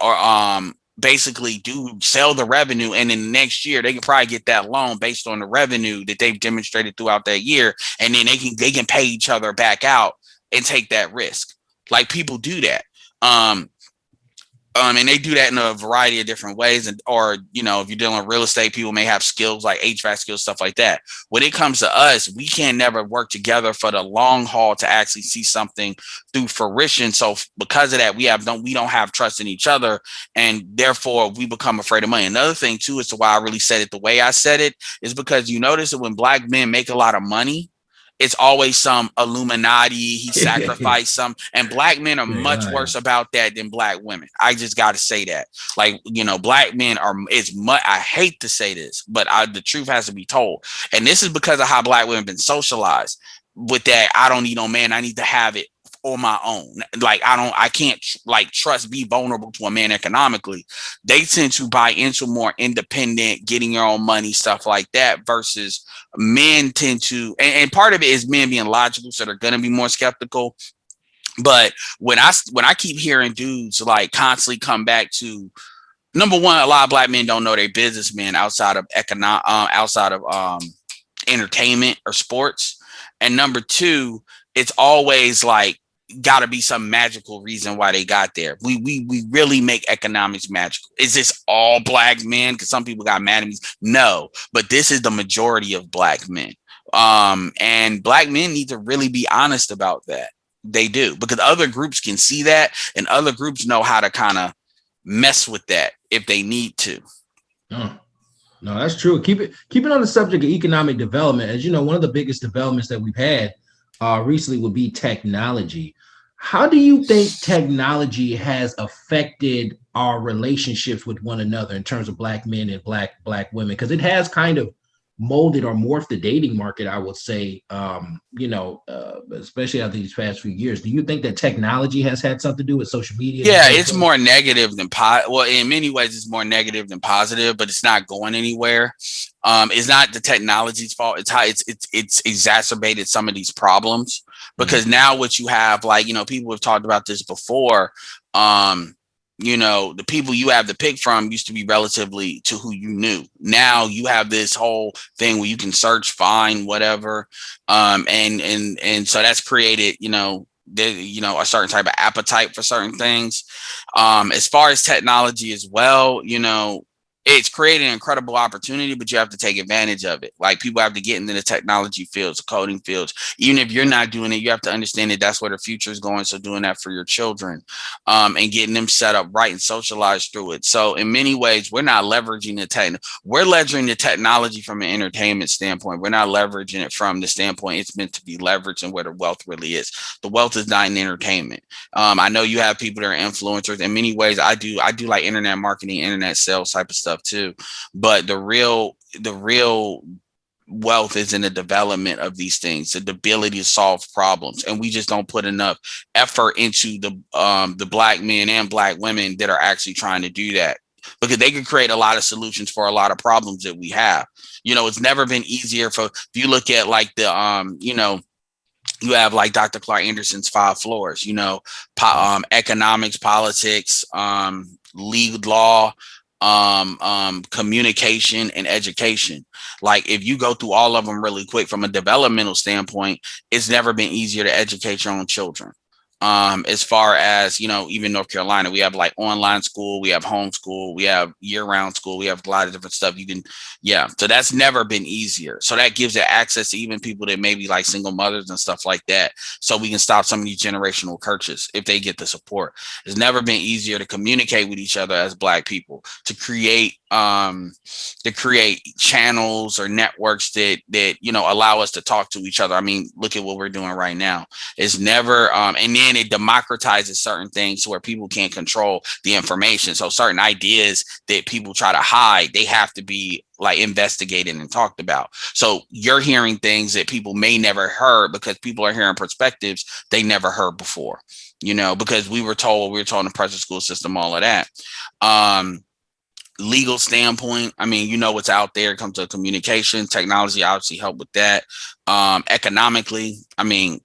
or basically sell the revenue, and in the next year they can probably get that loan based on the revenue that they've demonstrated throughout that year, and then they can pay each other back out and take that risk. Like, people do that. And they do that in a variety of different ways. And, or, you know, if you're dealing with real estate, people may have skills like HVAC skills, stuff like that. When it comes to us, we can never work together for the long haul to actually see something through fruition. So because of that, we don't have trust in each other, and therefore we become afraid of money. Another thing too, as to why I really said it the way I said it, is because you notice that when black men make a lot of money, it's always some Illuminati, he sacrificed some, and black men are much worse about that than black women. I just got to say that. Like, you know, black men are, it's much, I hate to say this, but the truth has to be told. And this is because of how black women have been socialized with that. I don't need no man. I need to have it on my own. Like, I can't like trust, be vulnerable to a man economically. They tend to buy into more independent, getting your own money, stuff like that, versus men tend to, and part of it is men being logical, so they're going to be more skeptical. But when I keep hearing dudes like constantly come back to, number one, a lot of black men don't know they're businessmen outside of entertainment or sports, and number two, it's always like got to be some magical reason why they got there. We really make economics magical. Is this all black men? Because some people got mad at me. No, but this is the majority of black men. And black men need to really be honest about that. They do, because other groups can see that, and other groups know how to kind of mess with that if they need to. No, that's true. Keep it on the subject of economic development. As you know, one of the biggest developments that we've had recently would be technology. How do you think technology has affected our relationships with one another in terms of black men and black women? Because it has kind of molded or morphed the dating market, I would say, especially after these past few years. Do you think that technology has had something to do with social media? Yeah, it's more negative than well, in many ways, it's more negative than positive, but it's not going anywhere. It's not the technology's fault. It's how it's exacerbated some of these problems, because now what you have, like, you know, people have talked about this before. You know, the people you have to pick from used to be relatively to who you knew. Now you have this whole thing where you can search, find whatever. And so that's created, a certain type of appetite for certain things. As far as technology as well, you know, it's created an incredible opportunity, but you have to take advantage of it. Like, people have to get into the technology fields, the coding fields. Even if you're not doing it, you have to understand that that's where the future is going. So doing that for your children, and getting them set up right and socialized through it. So in many ways, we're not leveraging we're leveraging the technology from an entertainment standpoint. We're not leveraging it from the standpoint it's meant to be leveraged and where the wealth really is. The wealth is not in entertainment. I know you have people that are influencers. In many ways, I do like internet marketing, internet sales type of stuff too, but the real wealth is in the development of these things, the ability to solve problems, and we just don't put enough effort into the black men and black women that are actually trying to do that, because they could create a lot of solutions for a lot of problems that we have. You know, it's never been easier if you look at like you have like Dr. Clark Anderson's 5 floors, you know, economics, politics, legal, law, communication, and education. Like, if you go through all of them really quick from a developmental standpoint, it's never been easier to educate your own children. As far as, you know, even North Carolina, we have like online school, we have homeschool, we have year-round school, we have a lot of different stuff so that's never been easier. So that gives it access to even people that may be like single mothers and stuff like that, so we can stop some of these generational curses if they get the support. It's never been easier to communicate with each other as black people, to create channels or networks that you know, allow us to talk to each other. I mean, look at what we're doing right now. It's never and then it democratizes certain things where people can't control the information. So certain ideas that people try to hide, they have to be like investigated and talked about. So you're hearing things that people may never heard, because people are hearing perspectives they never heard before, you know, because we were told in the pressure school system, all of that. Legal standpoint, I mean, you know what's out there. It comes to communication, technology obviously help with that. Economically, I mean,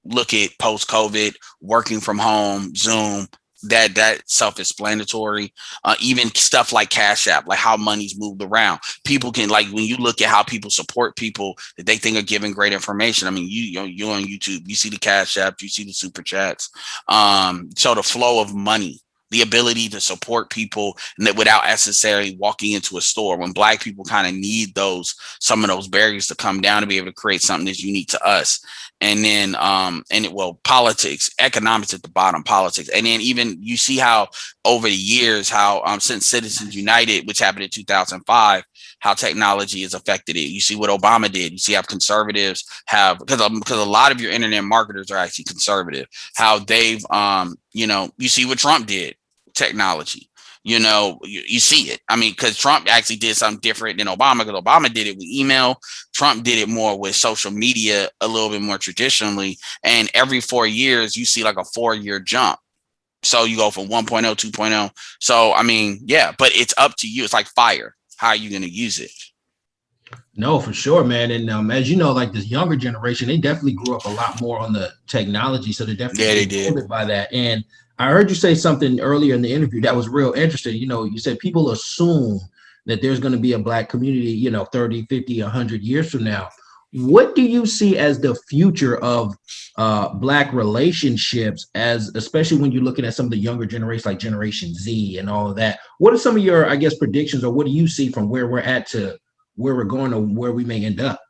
look at post-COVID, working from home, Zoom, that self-explanatory. Even stuff like Cash App, like how money's moved around. People can, like, when you look at how people support people that they think are giving great information. I mean, you're on YouTube, you see the Cash App, you see the super chats. So the flow of money the ability to support people and that without necessarily walking into a store, when Black people kind of need some of those barriers to come down to be able to create something that's unique to us. And then politics, economics at the bottom, politics. And then even you see how over the years, how since Citizens United, which happened in 2005, how technology has affected it. You see what Obama did. You see how conservatives have, because a lot of your internet marketers are actually conservative, how they've you see what Trump did, technology. You see it. I mean, because Trump actually did something different than Obama, because Obama did it with email. Trump did it more with social media, a little bit more traditionally. And every 4 years, you see like a 4-year jump. So you go from 1.0, 2.0. So, I mean, yeah, but it's up to you. It's like fire. How are you going to use it? No, for sure, man. And as you know, like this younger generation, they definitely grew up a lot more on the technology. So they're definitely molded by that. And I heard you say something earlier in the interview that was real interesting. You said people assume that there's going to be a Black community, 30, 50, 100 years from now. What do you see as the future of Black relationships, especially when you're looking at some of the younger generations, like Generation Z and all of that? What are some of your, I guess, predictions, or what do you see from where we're at to where we're going, or where we may end up?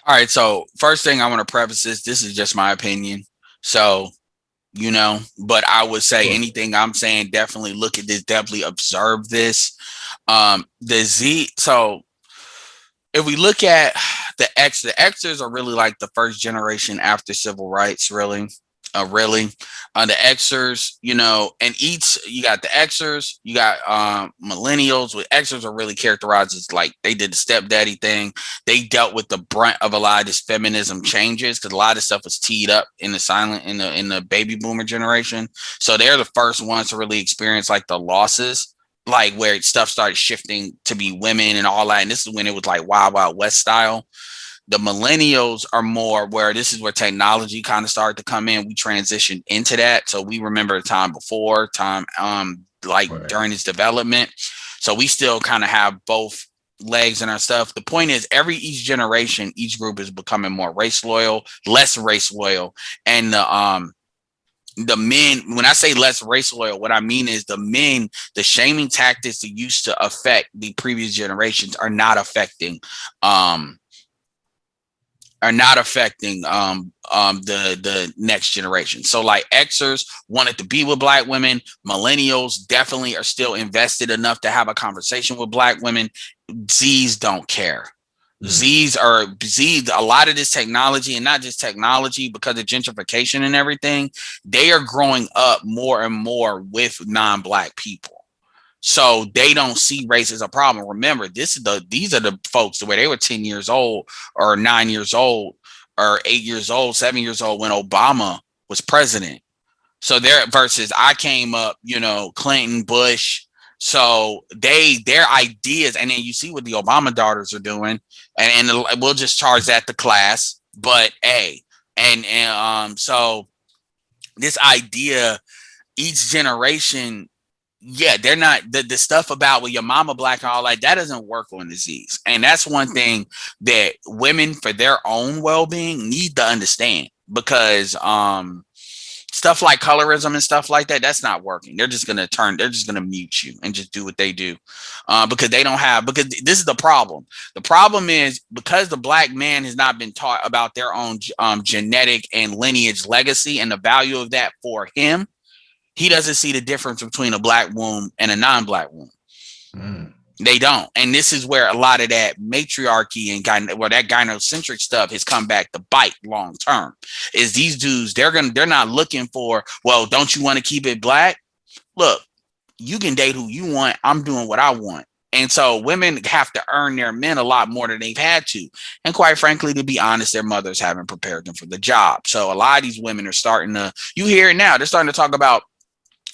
All right. So first thing I want to preface this is just my opinion. So, but I would say anything I'm saying, definitely look at this, definitely observe this. So if we look at the Xers are really like the first generation after civil rights, really. The Xers, and each, you got the Xers, you got millennials. With Xers are really characterized as like they did the stepdaddy thing. They dealt with the brunt of a lot of this feminism changes, because a lot of stuff was teed up in the baby boomer generation. So they're the first ones to really experience like the losses, like where stuff started shifting to be women and all that. And this is when it was like Wild Wild West style. The millennials are more where this is where technology kind of started to come in. We transitioned into that. So we remember a time before during its development. So we still kind of have both legs in our stuff. The point is each generation, each group is becoming more race loyal, less race loyal. And the men, when I say less race loyal, what I mean is the shaming tactics that used to affect the previous generations are not affecting the next generation. So like Xers wanted to be with Black women. Millennials definitely are still invested enough to have a conversation with Black women. Zs don't care. Zs, a lot of this technology, and not just technology, because of gentrification and everything, they are growing up more and more with non-Black people. So they don't see race as a problem. Remember, these are the folks where they were 10 years old or 9 years old or 8 years old, 7 years old when Obama was president. So versus I came up, Clinton, Bush. So their ideas, and then you see what the Obama daughters are doing, and we'll just charge that to class. But so this idea, each generation. Yeah, they're not the stuff about your mama Black and all that doesn't work on disease. And that's one thing that women, for their own well-being, need to understand, because stuff like colorism and stuff like that's not working. They're just gonna mute you and just do what they do, because this is the problem. The problem is because the Black man has not been taught about their own genetic and lineage legacy and the value of that for him. He doesn't see the difference between a Black womb and a non-Black womb. They don't. And this is where a lot of that matriarchy and that gynocentric stuff has come back to bite long term. Is these dudes, they're not looking for, well, don't you want to keep it Black? Look, you can date who you want. I'm doing what I want. And so women have to earn their men a lot more than they've had to. And quite frankly, to be honest, their mothers haven't prepared them for the job. So a lot of these women are starting to, you hear it now, they're starting to talk about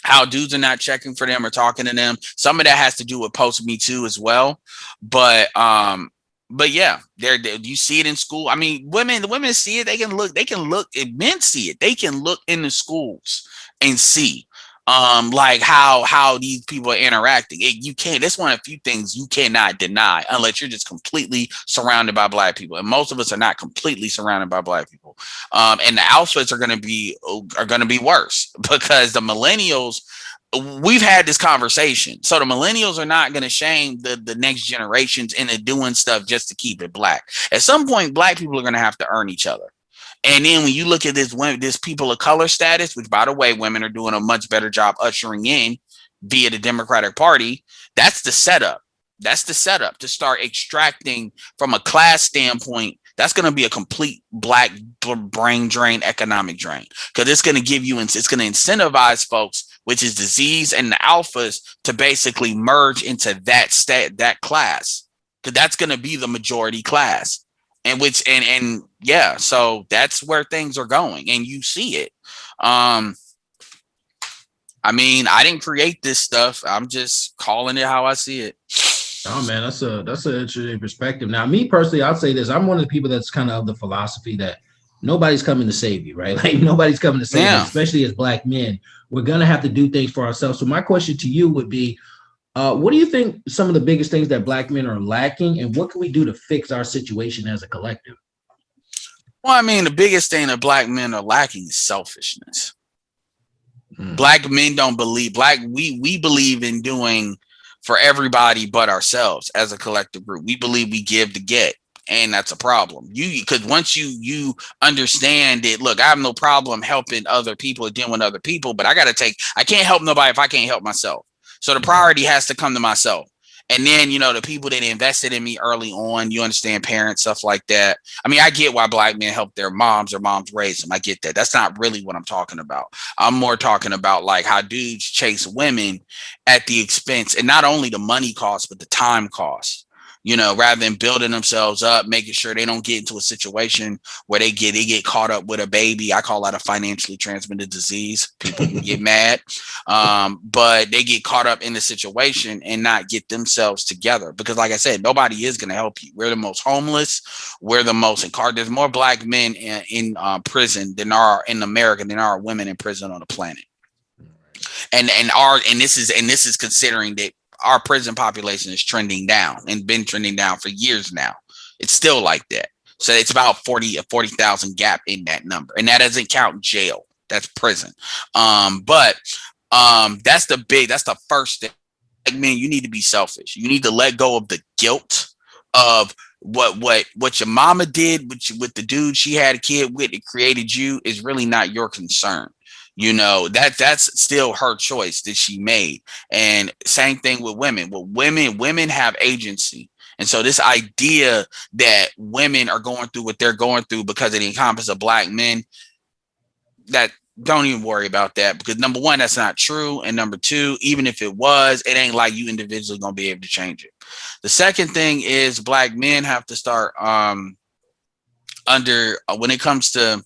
how dudes are not checking for them or talking to them. Some of that has to do with post Me Too as well. But yeah, you see it in school. I mean, the women see it. They can look, if men see it, they can look in the schools and see like how these people are interacting. You can't, that's one of the few things you cannot deny unless you're just completely surrounded by Black people. And most of us are not completely surrounded by Black people. And the outfits are going to be worse, because the millennials, we've had this conversation. So the millennials are not going to shame the next generations into doing stuff just to keep it black. At some point, black people are going to have to earn each other. And then when you look at this people of color status, which by the way, women are doing a much better job ushering in via the Democratic Party, that's the setup. That's the setup to start extracting from a class standpoint. That's going to be a complete black brain drain, economic drain, because it's going to give you, it's going to incentivize folks, which is disease and the alphas, to basically merge into that class, because that's going to be the majority class. And yeah, so that's where things are going, and you see it. I mean, I didn't create this stuff. I'm just calling it how I see it. Oh man, that's an interesting perspective. Now, me personally, I'll say this: I'm one of the people that's kind of the philosophy that nobody's coming to save you, right? Like nobody's coming to save us, especially as black men. We're gonna have to do things for ourselves. So my question to you would be, what do you think some of the biggest things that black men are lacking, and what can we do to fix our situation as a collective? Well, I mean, the biggest thing that black men are lacking is selfishness. Black men don't believe, we believe in doing for everybody but ourselves as a collective group. We believe we give to get, and that's a problem. Because once you understand it, look, I have no problem helping other people or dealing with other people, but I can't help nobody if I can't help myself. So the priority has to come to myself. And then, the people that invested in me early on, you understand, parents, stuff like that. I mean, I get why black men help their moms raise them. I get that. That's not really what I'm talking about. I'm more talking about like how dudes chase women at the expense, and not only the money cost, but the time cost. Rather than building themselves up, making sure they don't get into a situation where they get caught up with a baby. I call that a financially transmitted disease. People can get mad, but they get caught up in the situation and not get themselves together. Because like I said, nobody is going to help you. We're the most homeless. We're the most incarcerated. There's more black men in prison than are in America than are women in prison on the planet. And this is considering that our prison population is trending down and been trending down for years now. It's still like that. So it's about 40,000 gap in that number. And that doesn't count jail. That's prison. But that's the first thing. Like, man, you need to be selfish. You need to let go of the guilt of what your mama did with the dude she had a kid with that created you is really not your concern. That's still her choice that she made. And same thing with women. Women have agency. And so this idea that women are going through what they're going through because of the incompetence of black men, that don't even worry about that, because number one, that's not true. And number two, even if it was, it ain't like you individually gonna be able to change it. The second thing is black men have to start when it comes to,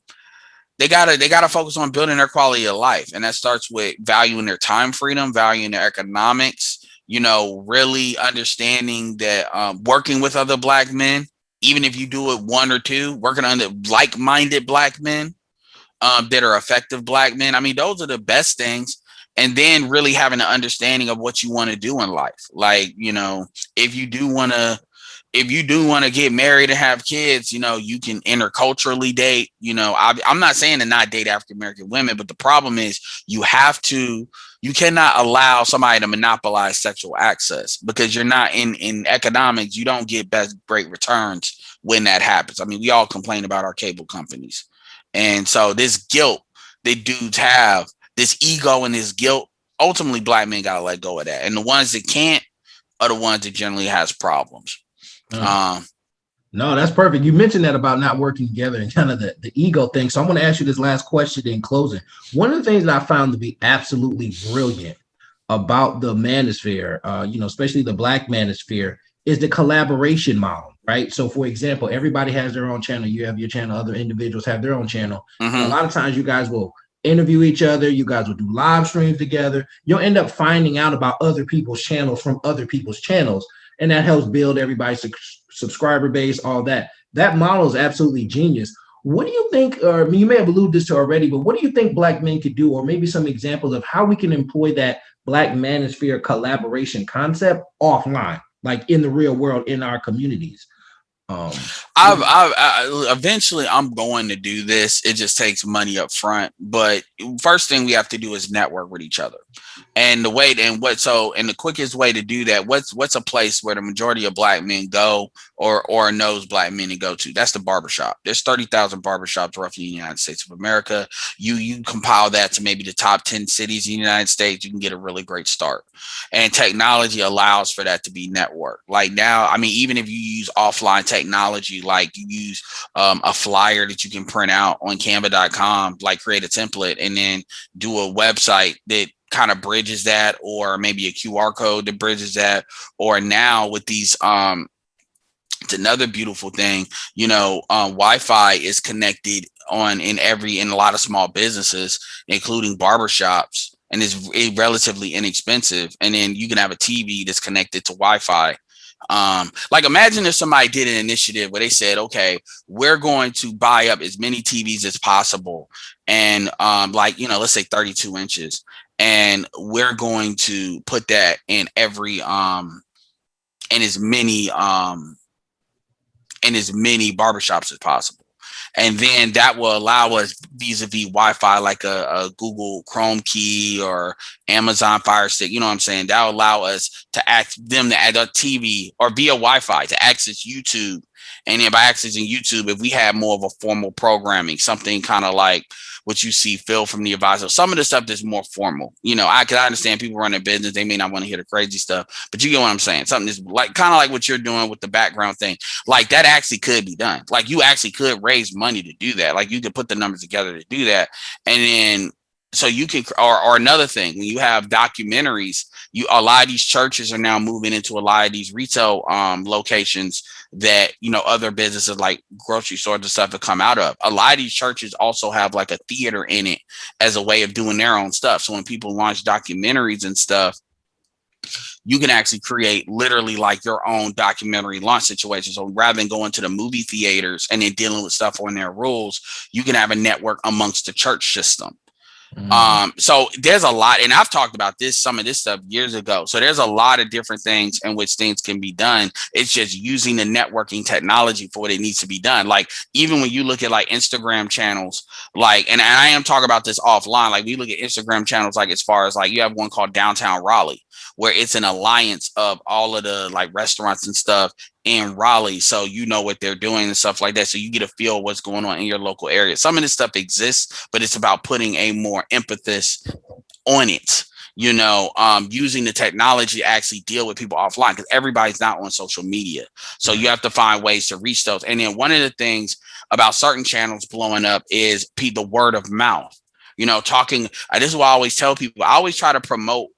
they gotta focus on building their quality of life, and that starts with valuing their time freedom, valuing their economics. Really understanding that working with other black men, even if you do it one or two, working under like-minded black men that are effective black men. I mean, those are the best things. And then really having an understanding of what you want to do in life. Like, if you do want to get married and have kids, you can interculturally date. I'm not saying to not date African-American women, but the problem is you cannot allow somebody to monopolize sexual access, because you're not in economics. You don't get great returns when that happens. I mean, we all complain about our cable companies. And so this guilt that dudes have, this ego and this guilt, ultimately black men got to let go of that. And the ones that can't are the ones that generally has problems. No, that's perfect. You mentioned that about not working together and kind of the ego thing. So I'm going to ask you this last question in closing. One of the things that I found to be absolutely brilliant about the manosphere, especially the black manosphere, is the collaboration model, right? So for example, everybody has their own channel. You have your channel, other individuals have their own channel. Mm-hmm. A lot of times you guys will interview each other. You guys will do live streams together. You'll end up finding out about other people's channels from other people's channels. And that helps build everybody's subscriber base, all that. That model is absolutely genius. What do you think, or you may have alluded this to already, but what do you think black men could do, or maybe some examples of how we can employ that black manosphere collaboration concept offline, like in the real world, in our communities? Eventually I'm going to do this. It just takes money up front. But first thing we have to do is network with each other. And the quickest way to do that, what's a place where the majority of black men go or knows black men to go to? That's the barbershop. There's 30,000 barbershops roughly in the United States of America. You compile that to maybe the top 10 cities in the United States, you can get a really great start. And technology allows for that to be networked. Like now, I mean, even if you use offline technology, like you use a flyer that you can print out on canva.com, like create a template and then do a website that kind of bridges that, or maybe a QR code that bridges that. Or now with these it's another beautiful thing, Wi-Fi is connected in a lot of small businesses, including barbershops, and it's relatively inexpensive. And then you can have a TV that's connected to Wi-Fi. Like imagine if somebody did an initiative where they said, okay, we're going to buy up as many TVs as possible, and let's say 32 inches, and we're going to put that in every in as many barbershops as possible. And then that will allow us vis-a-vis Wi-Fi, like a Google Chrome key or Amazon Fire Stick. You know what I'm saying? That will allow us to them to add a TV or via Wi-Fi to access YouTube. And then by accessing YouTube, if we have more of a formal programming, something kind of like what you see Phil from the Advisor, some of the stuff that's more formal, I understand people run their business. They may not want to hear the crazy stuff, but you get what I'm saying? Something that's like kind of like what you're doing with the background thing. Like that actually could be done. Like you actually could raise money to do that. Like you could put the numbers together to do that. And then so you can, or another thing, when you have documentaries, a lot of these churches are now moving into a lot of these retail locations that other businesses like grocery stores and stuff have come out of. A lot of these churches also have like a theater in it as a way of doing their own stuff. So when people launch documentaries and stuff, you can actually create literally like your own documentary launch situation. So rather than going to the movie theaters and then dealing with stuff on their rules, you can have a network amongst the church system. So there's a lot, and I've talked about some of this stuff years ago. So there's a lot of different things in which things can be done. It's just using the networking technology for what it needs to be done. Like even when you look at like Instagram channels, like, and I am talking about this offline, like we look at Instagram channels, like as far as like you have one called Downtown Raleigh, where it's an alliance of all of the like restaurants and stuff in Raleigh. So you know what they're doing and stuff like that. So you get a feel of what's going on in your local area. Some of this stuff exists, but it's about putting a more emphasis on it, using the technology to actually deal with people offline, because everybody's not on social media. So you have to find ways to reach those. And then one of the things about certain channels blowing up is the word of mouth, talking. This is what I always tell people. I always try to promote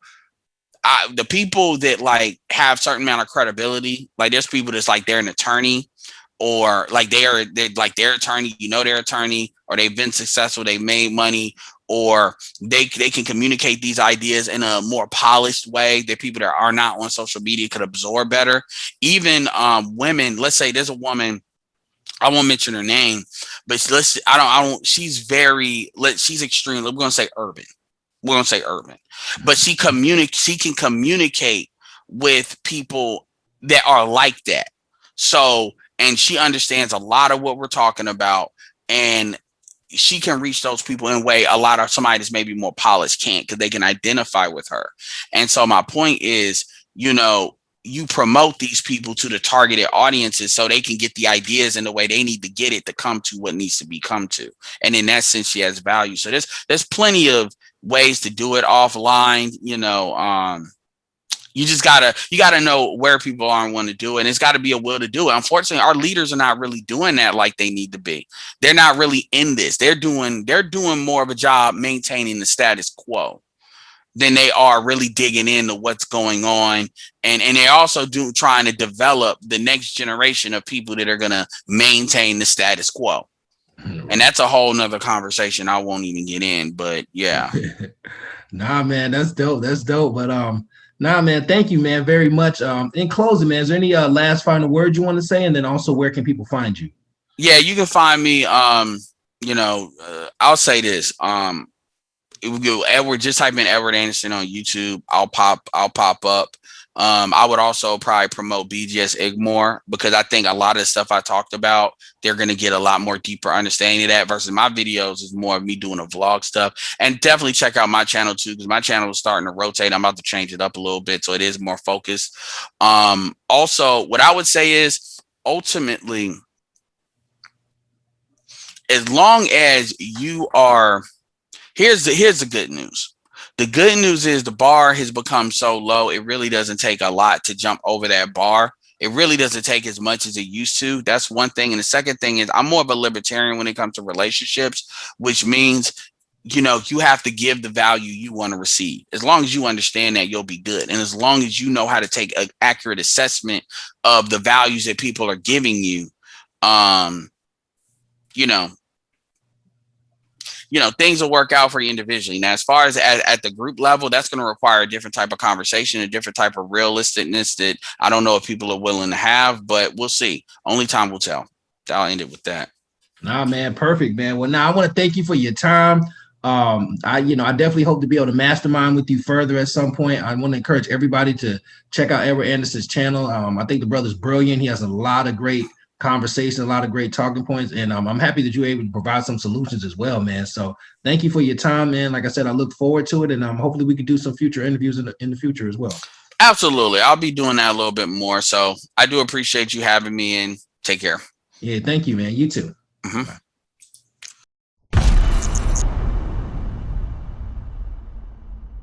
the people that like have certain amount of credibility. Like there's people that's like they're an attorney, or like they're like their attorney, their attorney, or they've been successful, they made money, or they can communicate these ideas in a more polished way that people that are not on social media could absorb better. Even women, let's say there's a woman, I won't mention her name, but she's extreme. We're going to say urban. But she can communicate with people that are like that. So, and she understands a lot of what we're talking about, and she can reach those people in a way a lot of somebody that's maybe more polished can't, because they can identify with her. And so my point is, you promote these people to the targeted audiences so they can get the ideas in the way they need to get it to come to what needs to be come to. And in that sense, she has value. So there's plenty of ways to do it offline. You just gotta know where people are and want to do it, and it's got to be a will to do it. Unfortunately, our leaders are not really doing that like they need to be. They're not really in this. They're doing more of a job maintaining the status quo than they are really digging into what's going on. And they're also trying to develop the next generation of people that are going to maintain the status quo. And that's a whole nother conversation I won't even get in, but yeah. Nah, man, that's dope. But nah, man, thank you, man, very much. In closing, man, is there any last final words you want to say? And then also, where can people find you? Yeah, you can find me. I'll say this. Edward, just type in Edward Anderson on YouTube. I'll pop up. I would also probably promote BGS Igmore, because I think a lot of the stuff I talked about, they're going to get a lot more deeper understanding of that, versus my videos is more of me doing a vlog stuff. And definitely check out my channel too, because my channel is starting to rotate. I'm about to change it up a little bit so it is more focused. Also, what I would say is, ultimately, as long as you are, here's the good news. The good news is the bar has become so low, it really doesn't take a lot to jump over that bar. It really doesn't take as much as it used to. That's one thing. And the second thing is, I'm more of a libertarian when it comes to relationships, which means, you know, you have to give the value you want to receive. As long as you understand that, you'll be good. And as long as you know how to take an accurate assessment of the values that people are giving you, you know, things will work out for you individually. Now, as far as at the group level, that's going to require a different type of conversation, a different type of realisticness that I don't know if people are willing to have, but we'll see. Only time will tell. I'll end it with that. Nah, man, perfect, man. Well, now I want to thank you for your time. I definitely hope to be able to mastermind with you further at some point. I want to encourage everybody to check out Edward Anderson's channel. I think the brother's brilliant. He has a lot of great conversation, a lot of great talking points, and I'm happy that you're able to provide some solutions as well, man. So thank you for your time, man. Like I said, I look forward to it, and hopefully we can do some future interviews in the future as well. Absolutely. I'll be doing that a little bit more. So I do appreciate you having me, and take care. Yeah, thank you, man. You too. Mm-hmm.